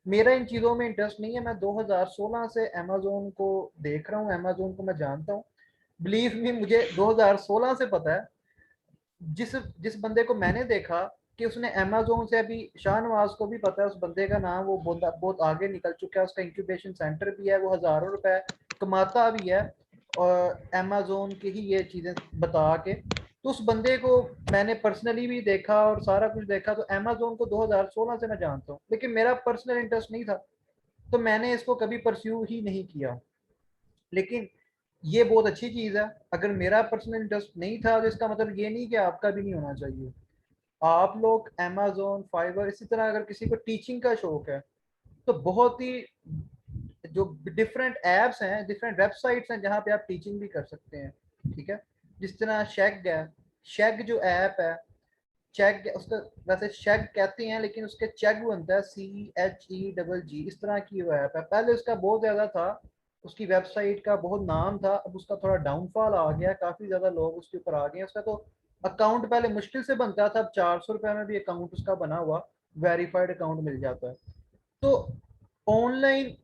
मेरा इन चीज़ों में इंटरेस्ट नहीं है। मैं 2016 से अमेजोन को देख रहा हूँ, अमेजोन को मैं जानता हूँ। बिलीव मी, मुझे 2016 से पता है। जिस जिस बंदे को मैंने देखा कि उसने अमेजोन से, अभी शाहनवाज को भी पता है उस बंदे का नाम, वो बंदा बहुत आगे निकल चुका है, उसका इंक्यूबेशन सेंटर भी है, वो हज़ारों रुपए कमाता भी है और अमेजोन की ही ये चीज़ें बता के। तो उस बंदे को मैंने पर्सनली भी देखा और सारा कुछ देखा। तो अमेजोन को 2016 से मैं जानता हूँ, लेकिन मेरा पर्सनल इंटरेस्ट नहीं था, तो मैंने इसको कभी परस्यू ही नहीं किया। लेकिन ये बहुत अच्छी चीज़ है। अगर मेरा पर्सनल इंटरेस्ट नहीं था तो इसका मतलब ये नहीं कि आपका भी नहीं होना चाहिए। आप लोग अमेजोन, फाइवर, इसी तरह अगर किसी को टीचिंग का शौक है तो बहुत ही जो डिफरेंट एप्स हैं, डिफरेंट वेबसाइट्स हैं जहाँ पे आप टीचिंग भी कर सकते हैं, ठीक है। जिस तरह शेग है, शेग जो ऐप है, चेक उसका वैसे शेग कहते हैं लेकिन उसके चेक बनता है CHEG, इस तरह की वो ऐप है। पहले उसका बहुत ज़्यादा था, उसकी वेबसाइट का बहुत नाम था, अब उसका थोड़ा डाउनफॉल आ गया, काफ़ी ज़्यादा लोग उसके ऊपर आ गए हैं। उसका तो अकाउंट पहले मुश्किल से बनता था, अब 400 रुपये में भी अकाउंट उसका बना हुआ वेरीफाइड अकाउंट मिल जाता है। तो ऑनलाइन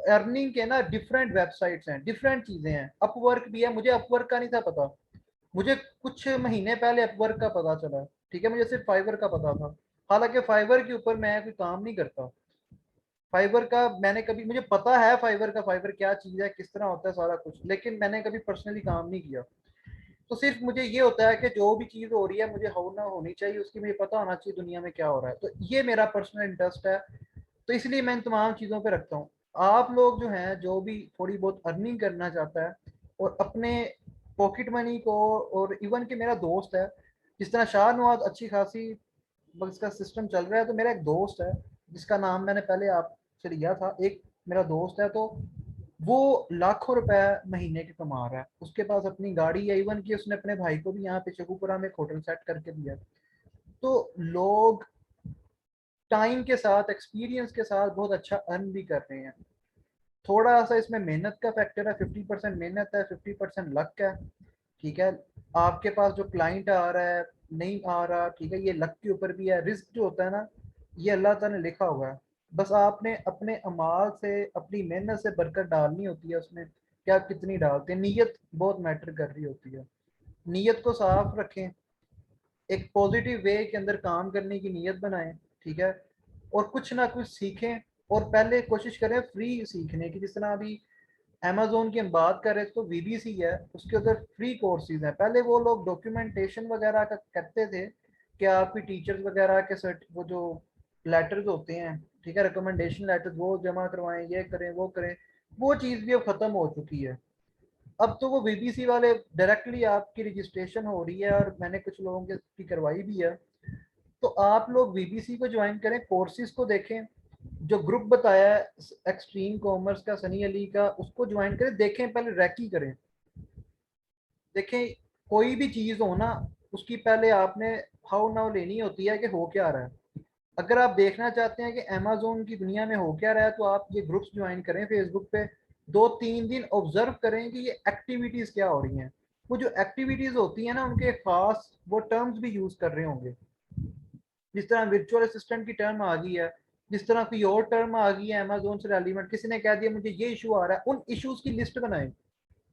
अर्निंग के ना डिफरेंट वेबसाइट्स हैं, डिफरेंट चीज़ें हैं। अपवर्क भी है, मुझे अपवर्क का नहीं था पता, मुझे कुछ महीने पहले अपवर्क का पता चला, ठीक है। मुझे सिर्फ फाइवर का पता था, हालांकि फाइवर के ऊपर मैं कोई काम नहीं करता। फाइवर का मैंने कभी, मुझे पता है फाइवर का, फाइवर क्या चीज़ है, किस तरह होता है सारा कुछ, लेकिन मैंने कभी पर्सनली काम नहीं किया। तो सिर्फ मुझे ये होता है कि जो भी चीज़ हो रही है मुझे होना होनी चाहिए उसकी, मुझे पता होना चाहिए दुनिया में क्या हो रहा है। तो ये मेरा पर्सनल इंटरेस्ट है, तो इसलिए मैं इन तमाम चीज़ों पे रखता हूँ। आप लोग जो हैं, जो भी थोड़ी बहुत अर्निंग करना चाहता है और अपने पॉकेट मनी को, और इवन कि मेरा दोस्त है जिस तरह शाहनवाज अच्छी खासी बस इसका सिस्टम चल रहा है, तो मेरा एक दोस्त है जिसका नाम मैंने पहले आपसे लिया था, एक मेरा दोस्त है, तो वो लाखों रुपए महीने के कमा रहा है, उसके पास अपनी गाड़ी है, इवन कि उसने अपने भाई को भी यहाँ पे चकूपुरा में एक होटल सेट करके दिया। तो लोग टाइम के साथ, एक्सपीरियंस के साथ बहुत अच्छा अर्न भी कर रहे हैं। थोड़ा सा इसमें मेहनत का फैक्टर है, 50% मेहनत है, 50% लक है, ठीक है। आपके पास जो क्लाइंट आ रहा है नहीं आ रहा, ठीक है, ये लक के ऊपर भी है। रिस्क जो होता है ना, ये अल्लाह ताला ने लिखा हुआ है, बस आपने अपने अमाल से, अपनी मेहनत से बरकत डालनी होती है उसमें, कि आप कितनी डालते हैं। नीयत बहुत मैटर कर रही होती है, नीयत को साफ रखें, एक पॉजिटिव वे के अंदर काम करने की नीयत बनाएं, ठीक है। और कुछ ना कुछ सीखें, और पहले कोशिश करें फ्री सीखने की। जिस तरह अभी अमेजोन की हम बात करें तो VBC है, उसके उधर फ्री कोर्सेज हैं। पहले वो लोग डॉक्यूमेंटेशन वगैरह का करते थे कि आपकी टीचर्स वगैरह के वो जो लेटर्स होते हैं, ठीक है, रिकमेंडेशन लेटर्स, वो जमा करवाएं, ये करें वो करें। वो चीज़ भी अब ख़त्म हो चुकी है। अब तो वो VBC वाले डायरेक्टली आपकी रजिस्ट्रेशन हो रही है, और मैंने कुछ लोगों की करवाई भी है। तो आप लोग VBC को ज्वाइन करें, कोर्सेज को देखें, जो ग्रुप बताया है एक्सट्रीम कॉमर्स का, सनी अली का, उसको ज्वाइन करें, देखें, पहले रैकी करें, देखें कोई भी चीज़ हो ना, उसकी पहले आपने हाउ नाउ लेनी होती है कि हो क्या रहा है। अगर आप देखना चाहते हैं कि अमेजोन की दुनिया में हो क्या रहा है, तो आप ये ग्रुप्स ज्वाइन करें फेसबुक पे, 2-3 दिन ऑब्जर्व करें कि ये एक्टिविटीज़ क्या हो रही हैं। वो जो एक्टिविटीज़ होती हैं ना, उनके खास वो टर्म्स भी यूज़ कर रहे होंगे। जिस तरह वर्चुअल असिस्टेंट की टर्म आ गई है, जिस तरह कोई और टर्म आ गई है अमेजोन से रेलिवेंट, किसी ने कह दिया मुझे ये इशू आ रहा है, उन इश्यूज की लिस्ट बनाएं,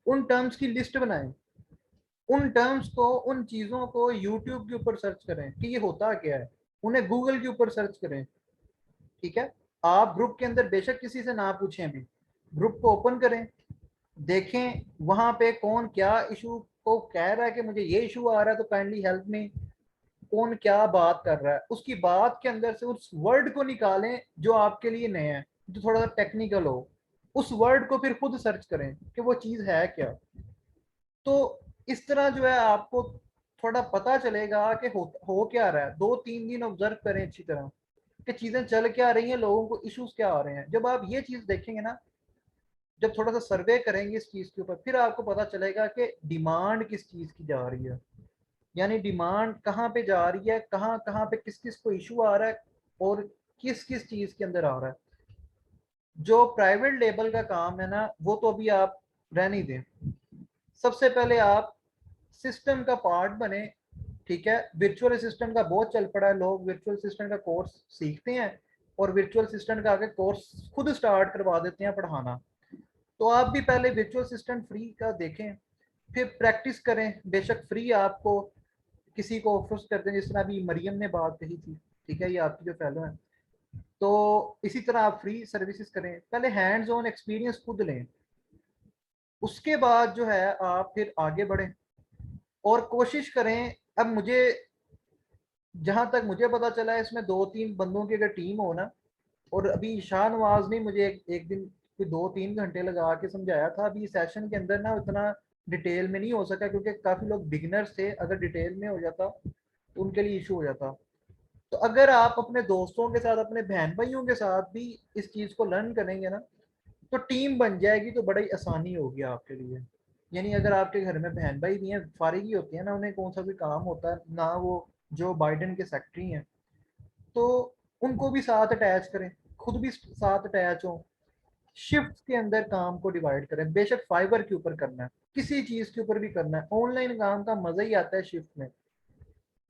उन टर्म्स की लिस्ट बनाएं, उन टर्म्स को, उन चीज़ों को यूट्यूब के ऊपर सर्च करें कि ये होता क्या है, उन्हें गूगल के ऊपर सर्च करें, ठीक है। आप ग्रुप के अंदर बेशक किसी से ना पूछें, अभी ग्रुप को ओपन करें, देखें वहां पे कौन क्या इशू को कह रहा है कि मुझे ये इशू आ रहा है तो काइंडली हेल्प मी, कौन क्या बात कर रहा है, उसकी बात के अंदर से उस वर्ड को निकालें जो आपके लिए नया है, जो थोड़ा सा टेक्निकल हो, उस वर्ड को फिर खुद सर्च करें कि वो चीज़ है क्या। तो इस तरह जो है आपको थोड़ा पता चलेगा कि हो क्या रहा है। 2-3 दिन ऑब्जर्व करें अच्छी तरह कि चीज़ें चल क्या रही हैं, लोगों को इश्यूज क्या आ रहे हैं। जब आप ये चीज़ देखेंगे ना, जब थोड़ा सा सर्वे करेंगे इस चीज़ के ऊपर, फिर आपको पता चलेगा कि डिमांड किस चीज़ की जा रही है, यानी डिमांड कहाँ पे जा रही है, कहाँ कहाँ पे किस किस को इशू आ रहा है और किस किस चीज़ के अंदर आ रहा है। जो प्राइवेट लेबल का काम है ना, वो तो अभी आप रहने दें। सबसे पहले आप सिस्टम का पार्ट बने, ठीक है। वर्चुअल असिस्टेंट का बहुत चल पड़ा है, लोग वर्चुअल असिस्टेंट का कोर्स सीखते हैं और वर्चुअल असिस्टेंट का आगे कोर्स खुद स्टार्ट करवा देते हैं पढ़ाना। तो आप भी पहले वर्चुअल असिस्टेंट फ्री का देखें, फिर प्रैक्टिस करें। बेशक फ्री आपको किसी को ऑफर करते हैं, जिस तरह अभी मरियम ने बात कही थी, ठीक है, ये आपकी जो फेलो है। तो इसी तरह आप फ्री सर्विसेज करें, पहले हैंड्स ऑन एक्सपीरियंस खुद लें, उसके बाद जो है आप फिर आगे बढ़ें और कोशिश करें। अब मुझे, जहां तक मुझे पता चला है, इसमें 2-3 बंदों की अगर टीम हो ना, और अभी शाहनवाज ने मुझे एक दिन कोई 2-3 घंटे लगा के समझाया था। अभी सेशन के अंदर ना उतना डिटेल में नहीं हो सका क्योंकि काफ़ी लोग बिगिनर्स थे, अगर डिटेल में हो जाता तो उनके लिए इशू हो जाता। तो अगर आप अपने दोस्तों के साथ, अपने बहन भाइयों के साथ भी इस चीज़ को लर्न करेंगे ना, तो टीम बन जाएगी, तो बड़ी आसानी होगी आपके लिए। यानी अगर आपके घर में बहन भाई भी हैं, फारिगी होती है ना, उन्हें कौन सा भी काम होता है ना, वो जो बाइडन के सेक्रेटरी हैं, तो उनको भी साथ अटैच करें, खुद भी साथ अटैच हो। शिफ्ट के अंदर काम को डिवाइड करें, बेशक फाइबर के ऊपर करना है, किसी चीज के ऊपर भी करना है। ऑनलाइन काम का मजा ही आता है शिफ्ट में,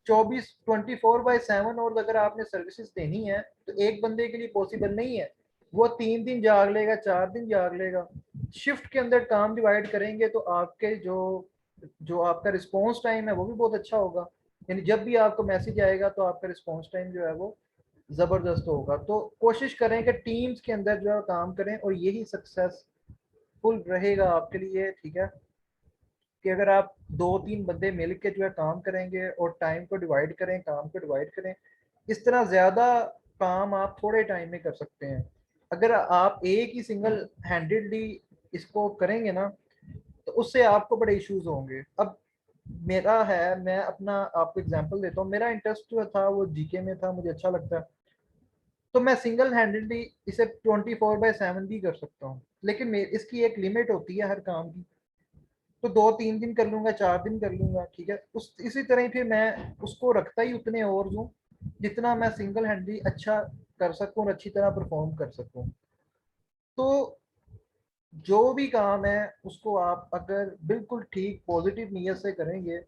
24/7। और अगर आपने सर्विसेज देनी है तो एक बंदे के लिए पॉसिबल नहीं है, वो 3 दिन जाग लेगा, 4 दिन जाग लेगा। शिफ्ट के अंदर काम डिवाइड करेंगे तो आपके जो जो आपका रिस्पॉन्स टाइम है वो भी बहुत अच्छा होगा। यानी जब भी आपको मैसेज आएगा तो आपका रिस्पॉन्स टाइम जो है वो ज़बरदस्त होगा। तो कोशिश करें कि टीम्स के अंदर जो है काम करें, और यही सक्सेसफुल रहेगा आपके लिए, ठीक है। कि अगर आप 2-3 बंदे मिल के जो है काम करेंगे और टाइम को डिवाइड करें, काम को डिवाइड करें, इस तरह ज़्यादा काम आप थोड़े टाइम में कर सकते हैं। अगर आप एक ही सिंगल हैंडेडली इसको करेंगे ना, तो उससे आपको बड़े इश्यूज होंगे। अब मेरा है, मैं अपना आपको एग्जांपल देता हूँ। मेरा इंटरेस्ट जो था वो जीके में था, मुझे अच्छा लगता है, तो मैं सिंगल हैंडेडली इसे 24/7 भी कर सकता हूँ। लेकिन इसकी एक लिमिट होती है हर काम की। तो 2-3 दिन कर लूंगा, 4 दिन कर लूंगा, ठीक है। उस इसी तरह ही फिर मैं उसको रखता ही उतने और हूँ जितना मैं सिंगल हैंडली अच्छा कर सकूँ और अच्छी तरह परफॉर्म कर सकूँ। तो जो भी काम है उसको आप अगर बिल्कुल ठीक पॉजिटिव नीयत से करेंगे,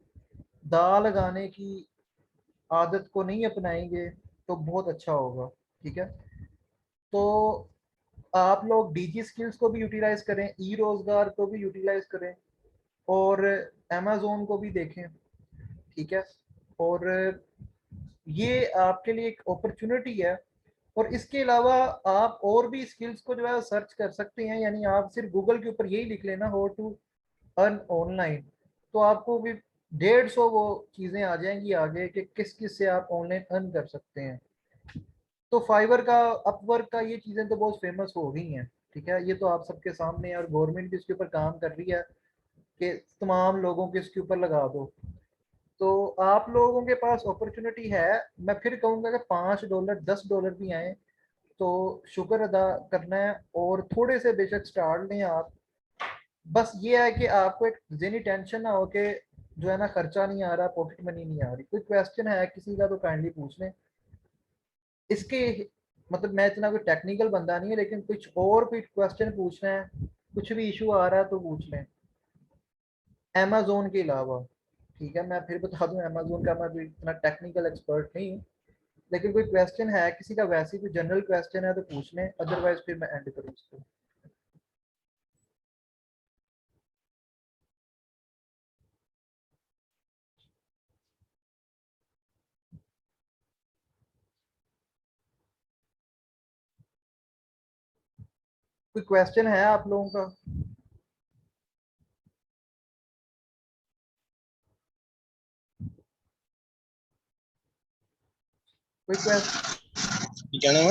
दाल लगाने की आदत को नहीं अपनाएंगे, तो बहुत अच्छा होगा, ठीक है। तो आप लोग डीजी स्किल्स को भी यूटिलाइज करें, ई रोजगार को भी यूटिलाइज करें, और अमेजोन को भी देखें, ठीक है। और ये आपके लिए एक अपॉर्चुनिटी है। और इसके अलावा आप और भी स्किल्स को जो है सर्च कर सकते हैं। यानी आप सिर्फ गूगल के ऊपर यही लिख लेना, हाउ टू अर्न ऑनलाइन, तो आपको भी 150 वो चीज़ें आ जाएंगी आगे कि किस किस से आप ऑनलाइन अर्न कर सकते हैं। तो फाइवर का, अपवर्क का, ये चीज़ें तो बहुत फेमस हो गई हैं, ठीक है। ये तो आप सबके सामने है, और गवर्नमेंट भी इसके ऊपर काम कर रही है कि तमाम लोगों को इसके ऊपर लगा दो। तो आप लोगों के पास अपॉर्चुनिटी है। मैं फिर कहूँगा कि $5 $10 भी आए तो शुक्र अदा करना है, और थोड़े से बेशक स्टार्ट लें आप। बस ये है कि आपको एक ज़हनी टेंशन ना हो कि जो है ना खर्चा नहीं आ रहा, पॉकेट मनी नहीं आ रही। कोई क्वेश्चन है किसी का तो काइंडली पूछ लें। इसके मतलब मैं इतना कोई टेक्निकल बंदा नहीं है, लेकिन कुछ और कोई क्वेश्चन पूछना है, कुछ भी इशू आ रहा है तो पूछ लें अमेजोन के अलावा, ठीक है। मैं फिर बता दूं, अमेजोन का मैं भी इतना टेक्निकल एक्सपर्ट नहीं हूँ, लेकिन कोई क्वेश्चन है किसी का, वैसे कोई जनरल क्वेश्चन है तो पूछ लें, अदरवाइज फिर मैं एंड करूँ इसको। कोई क्वेश्चन है आप लोगों का? कोई क्वेश्चन? क्या नाम है?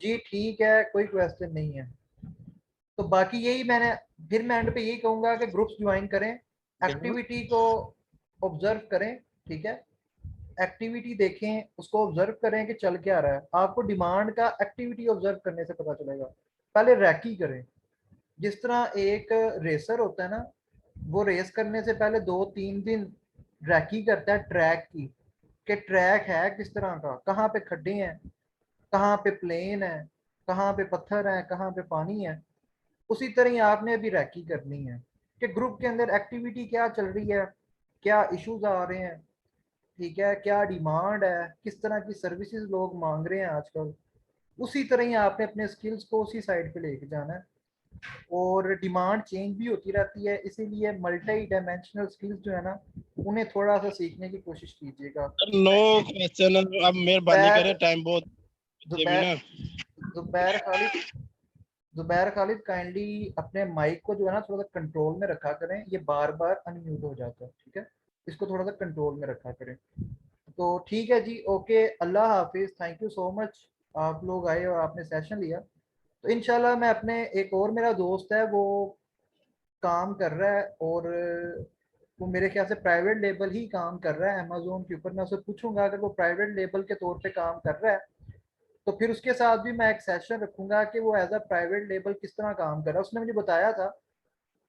जी ठीक है, कोई क्वेश्चन नहीं है। तो बाकी यही फिर मैं एंड पे यही कहूंगा कि ग्रुप्स ज्वाइन करें, एक्टिविटी को ऑब्जर्व करें, ठीक है, एक्टिविटी देखें, उसको ऑब्जर्व करें कि चल क्या रहा है। आपको डिमांड का एक्टिविटी ऑब्जर्व करने से पता चलेगा। पहले रैकी करें, जिस तरह एक रेसर होता है ना, वो रेस करने से पहले 2-3 दिन रैकी करता है ट्रैक की, कि ट्रैक है किस तरह का, कहाँ पे खड्डे हैं, कहाँ पे प्लेन है, कहाँ पे पत्थर है, कहाँ पे पानी है। उसी तरह ही आपने अभी रैकी करनी है कि ग्रुप के अंदर एक्टिविटी क्या चल रही है, क्या इश्यूज आ रहे हैं, ठीक है, क्या डिमांड है, किस तरह की सर्विसेज लोग मांग रहे हैं आजकल। उसी तरह ही आपने अपने स्किल्स को उसी साइड पे लेके जाना है। और डिमांड चेंज भी होती रहती है, इसीलिए मल्टी डायमेंशनल स्किल्स जो है ना, उन्हें थोड़ा सा सीखने की कोशिश कीजिएगा। नो क्वेश्चन, अब मेहरबानी करें, टाइम बहुत जुबैर जुबैर खालिद जुबैर खालिद काइंडली अपने माइक को जो है ना थोड़ा सा कंट्रोल में रखा करें, ये बार बार अनम्यूट हो जाता है, ठीक है, इसको थोड़ा सा कंट्रोल में रखा करें। तो ठीक है जी, ओके, अल्लाह हाफिज, थैंक यू सो मच, आप लोग आए और आपने सेशन लिया। तो इंशाल्लाह मैं अपने एक और मेरा दोस्त है, वो काम कर रहा है, और वो मेरे ख्याल से प्राइवेट लेबल ही काम कर रहा है अमेजोन के ऊपर। मैं उसे पूछूंगा अगर वो प्राइवेट लेबल के तौर पे काम कर रहा है, तो फिर उसके साथ भी मैं एक सेशन रखूंगा कि वो एज अ प्राइवेट लेबल किस तरह काम कर रहा है। उसने मुझे बताया था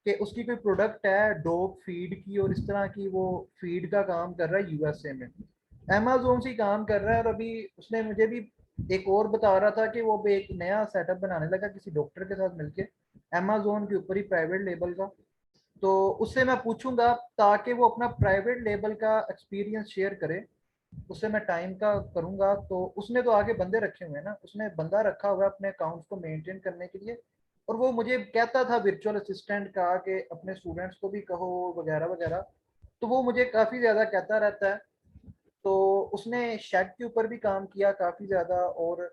कि उसकी कोई प्रोडक्ट है डॉग फीड की, और इस तरह की वो फीड का काम कर रहा है यूएसए में, अमेजोन से ही काम कर रहा है। और अभी उसने मुझे भी एक और बता रहा था कि वो भी एक नया सेटअप बनाने लगा किसी डॉक्टर के साथ मिलके, अमेजोन के ऊपर ही प्राइवेट लेबल का। तो उससे मैं पूछूंगा ताकि वो अपना प्राइवेट लेबल का एक्सपीरियंस शेयर करे, उससे मैं टाइम का करूंगा। तो उसने तो आगे बंदे रखे हुए हैं ना, उसने बंदा रखा हुआ है अपने अकाउंट्स को मेंटेन करने के लिए। और वो मुझे कहता था वर्चुअल असिस्टेंट का कि अपने स्टूडेंट्स को भी कहो वगैरह वगैरह, तो वो मुझे काफ़ी ज़्यादा कहता रहता है। तो उसने शेड के ऊपर भी काम किया काफ़ी ज़्यादा। और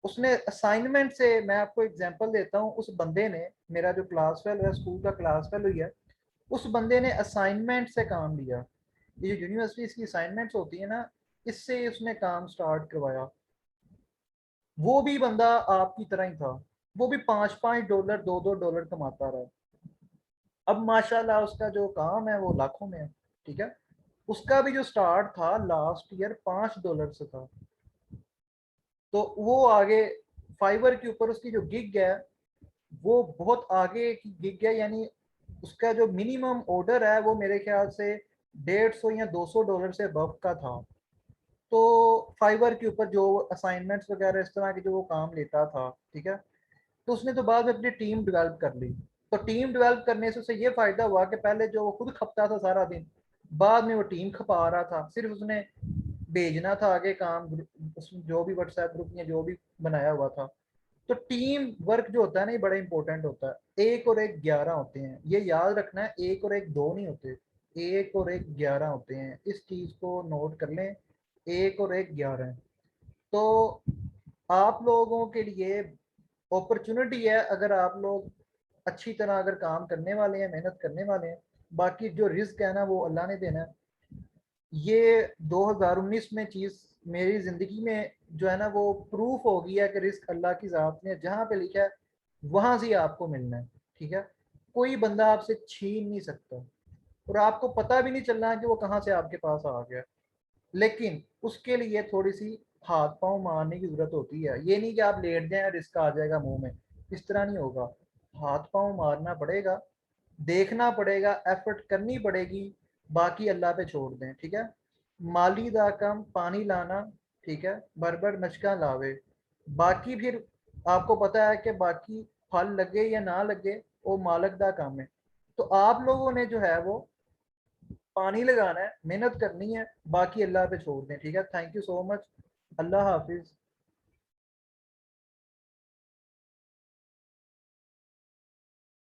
उसने असाइनमेंट से, मैं आपको एग्जांपल देता हूँ, उस बंदे ने, मेरा जो क्लास फेलो है, स्कूल का क्लास फेलो ही है, उस बंदे ने असाइनमेंट से काम लिया। ये जो यूनिवर्सिटीज की असाइनमेंट्स होती है ना, इससे उसने काम स्टार्ट करवाया। वो भी बंदा आपकी तरह ही था, वो भी $5-5 $2-2 कमाता रहा। अब माशाल्लाह उसका जो काम है वो लाखों में है, ठीक है। उसका भी जो स्टार्ट था लास्ट ईयर $5 से था। तो वो आगे फाइवर के ऊपर उसकी जो गिग है वो बहुत आगे की गिग है, यानी उसका जो मिनिमम ऑर्डर है वो मेरे ख्याल से 150 या $200 से अबव का था। तो फाइवर के ऊपर जो असाइनमेंट्स वगैरह इस तरह के जो वो काम लेता था, ठीक है। तो उसने तो बाद में अपनी टीम डेवलप कर ली। तो टीम डेवलप करने से उसे ये फायदा हुआ कि पहले जो वो खुद खपता था सारा दिन, बाद में वो टीम खपा रहा था, सिर्फ उसने भेजना था आगे काम, जो भी व्हाट्सएप ग्रुप या जो भी बनाया हुआ था। तो टीम वर्क जो होता है ना, ये बड़ा इंपॉर्टेंट होता है। 1 और 1 11 होते हैं, ये याद रखना है, 1 और 1 2 नहीं होते, 1 और 1 11 होते हैं, इस चीज को नोट कर लें, 1 और 1 11। तो आप लोगों के लिए अपॉर्चुनिटी है, अगर आप लोग अच्छी तरह अगर काम करने वाले हैं, मेहनत करने वाले हैं। बाकी जो रिस्क है ना वो अल्लाह ने देना है। ये 2019 में चीज़ मेरी ज़िंदगी में जो है ना वो प्रूफ हो गया है कि रिस्क अल्लाह की ज़ात ने जहाँ पे लिखा है वहाँ से आपको मिलना है, ठीक है। कोई बंदा आपसे छीन नहीं सकता, और आपको पता भी नहीं चलना है कि वो कहाँ से आपके पास आ गया। लेकिन उसके लिए थोड़ी सी हाथ पांव मारने की जरूरत होती है। ये नहीं कि आप लेट जाएं रिस्क आ जाएगा मुंह में, इस तरह नहीं होगा। हाथ पांव मारना पड़ेगा, देखना पड़ेगा, एफर्ट करनी पड़ेगी, बाकी अल्लाह पे छोड़ दें, ठीक है। माली दा कम पानी लाना, ठीक है, बरबर मचका लावे। बाकी फिर आपको पता है कि बाकी फल लगे या ना लगे वो मालक दा काम है। तो आप लोगों ने जो है वो पानी लगाना है, मेहनत करनी है, बाकी अल्लाह पे छोड़ दें, ठीक है। Thank you so much, Allah Hafiz.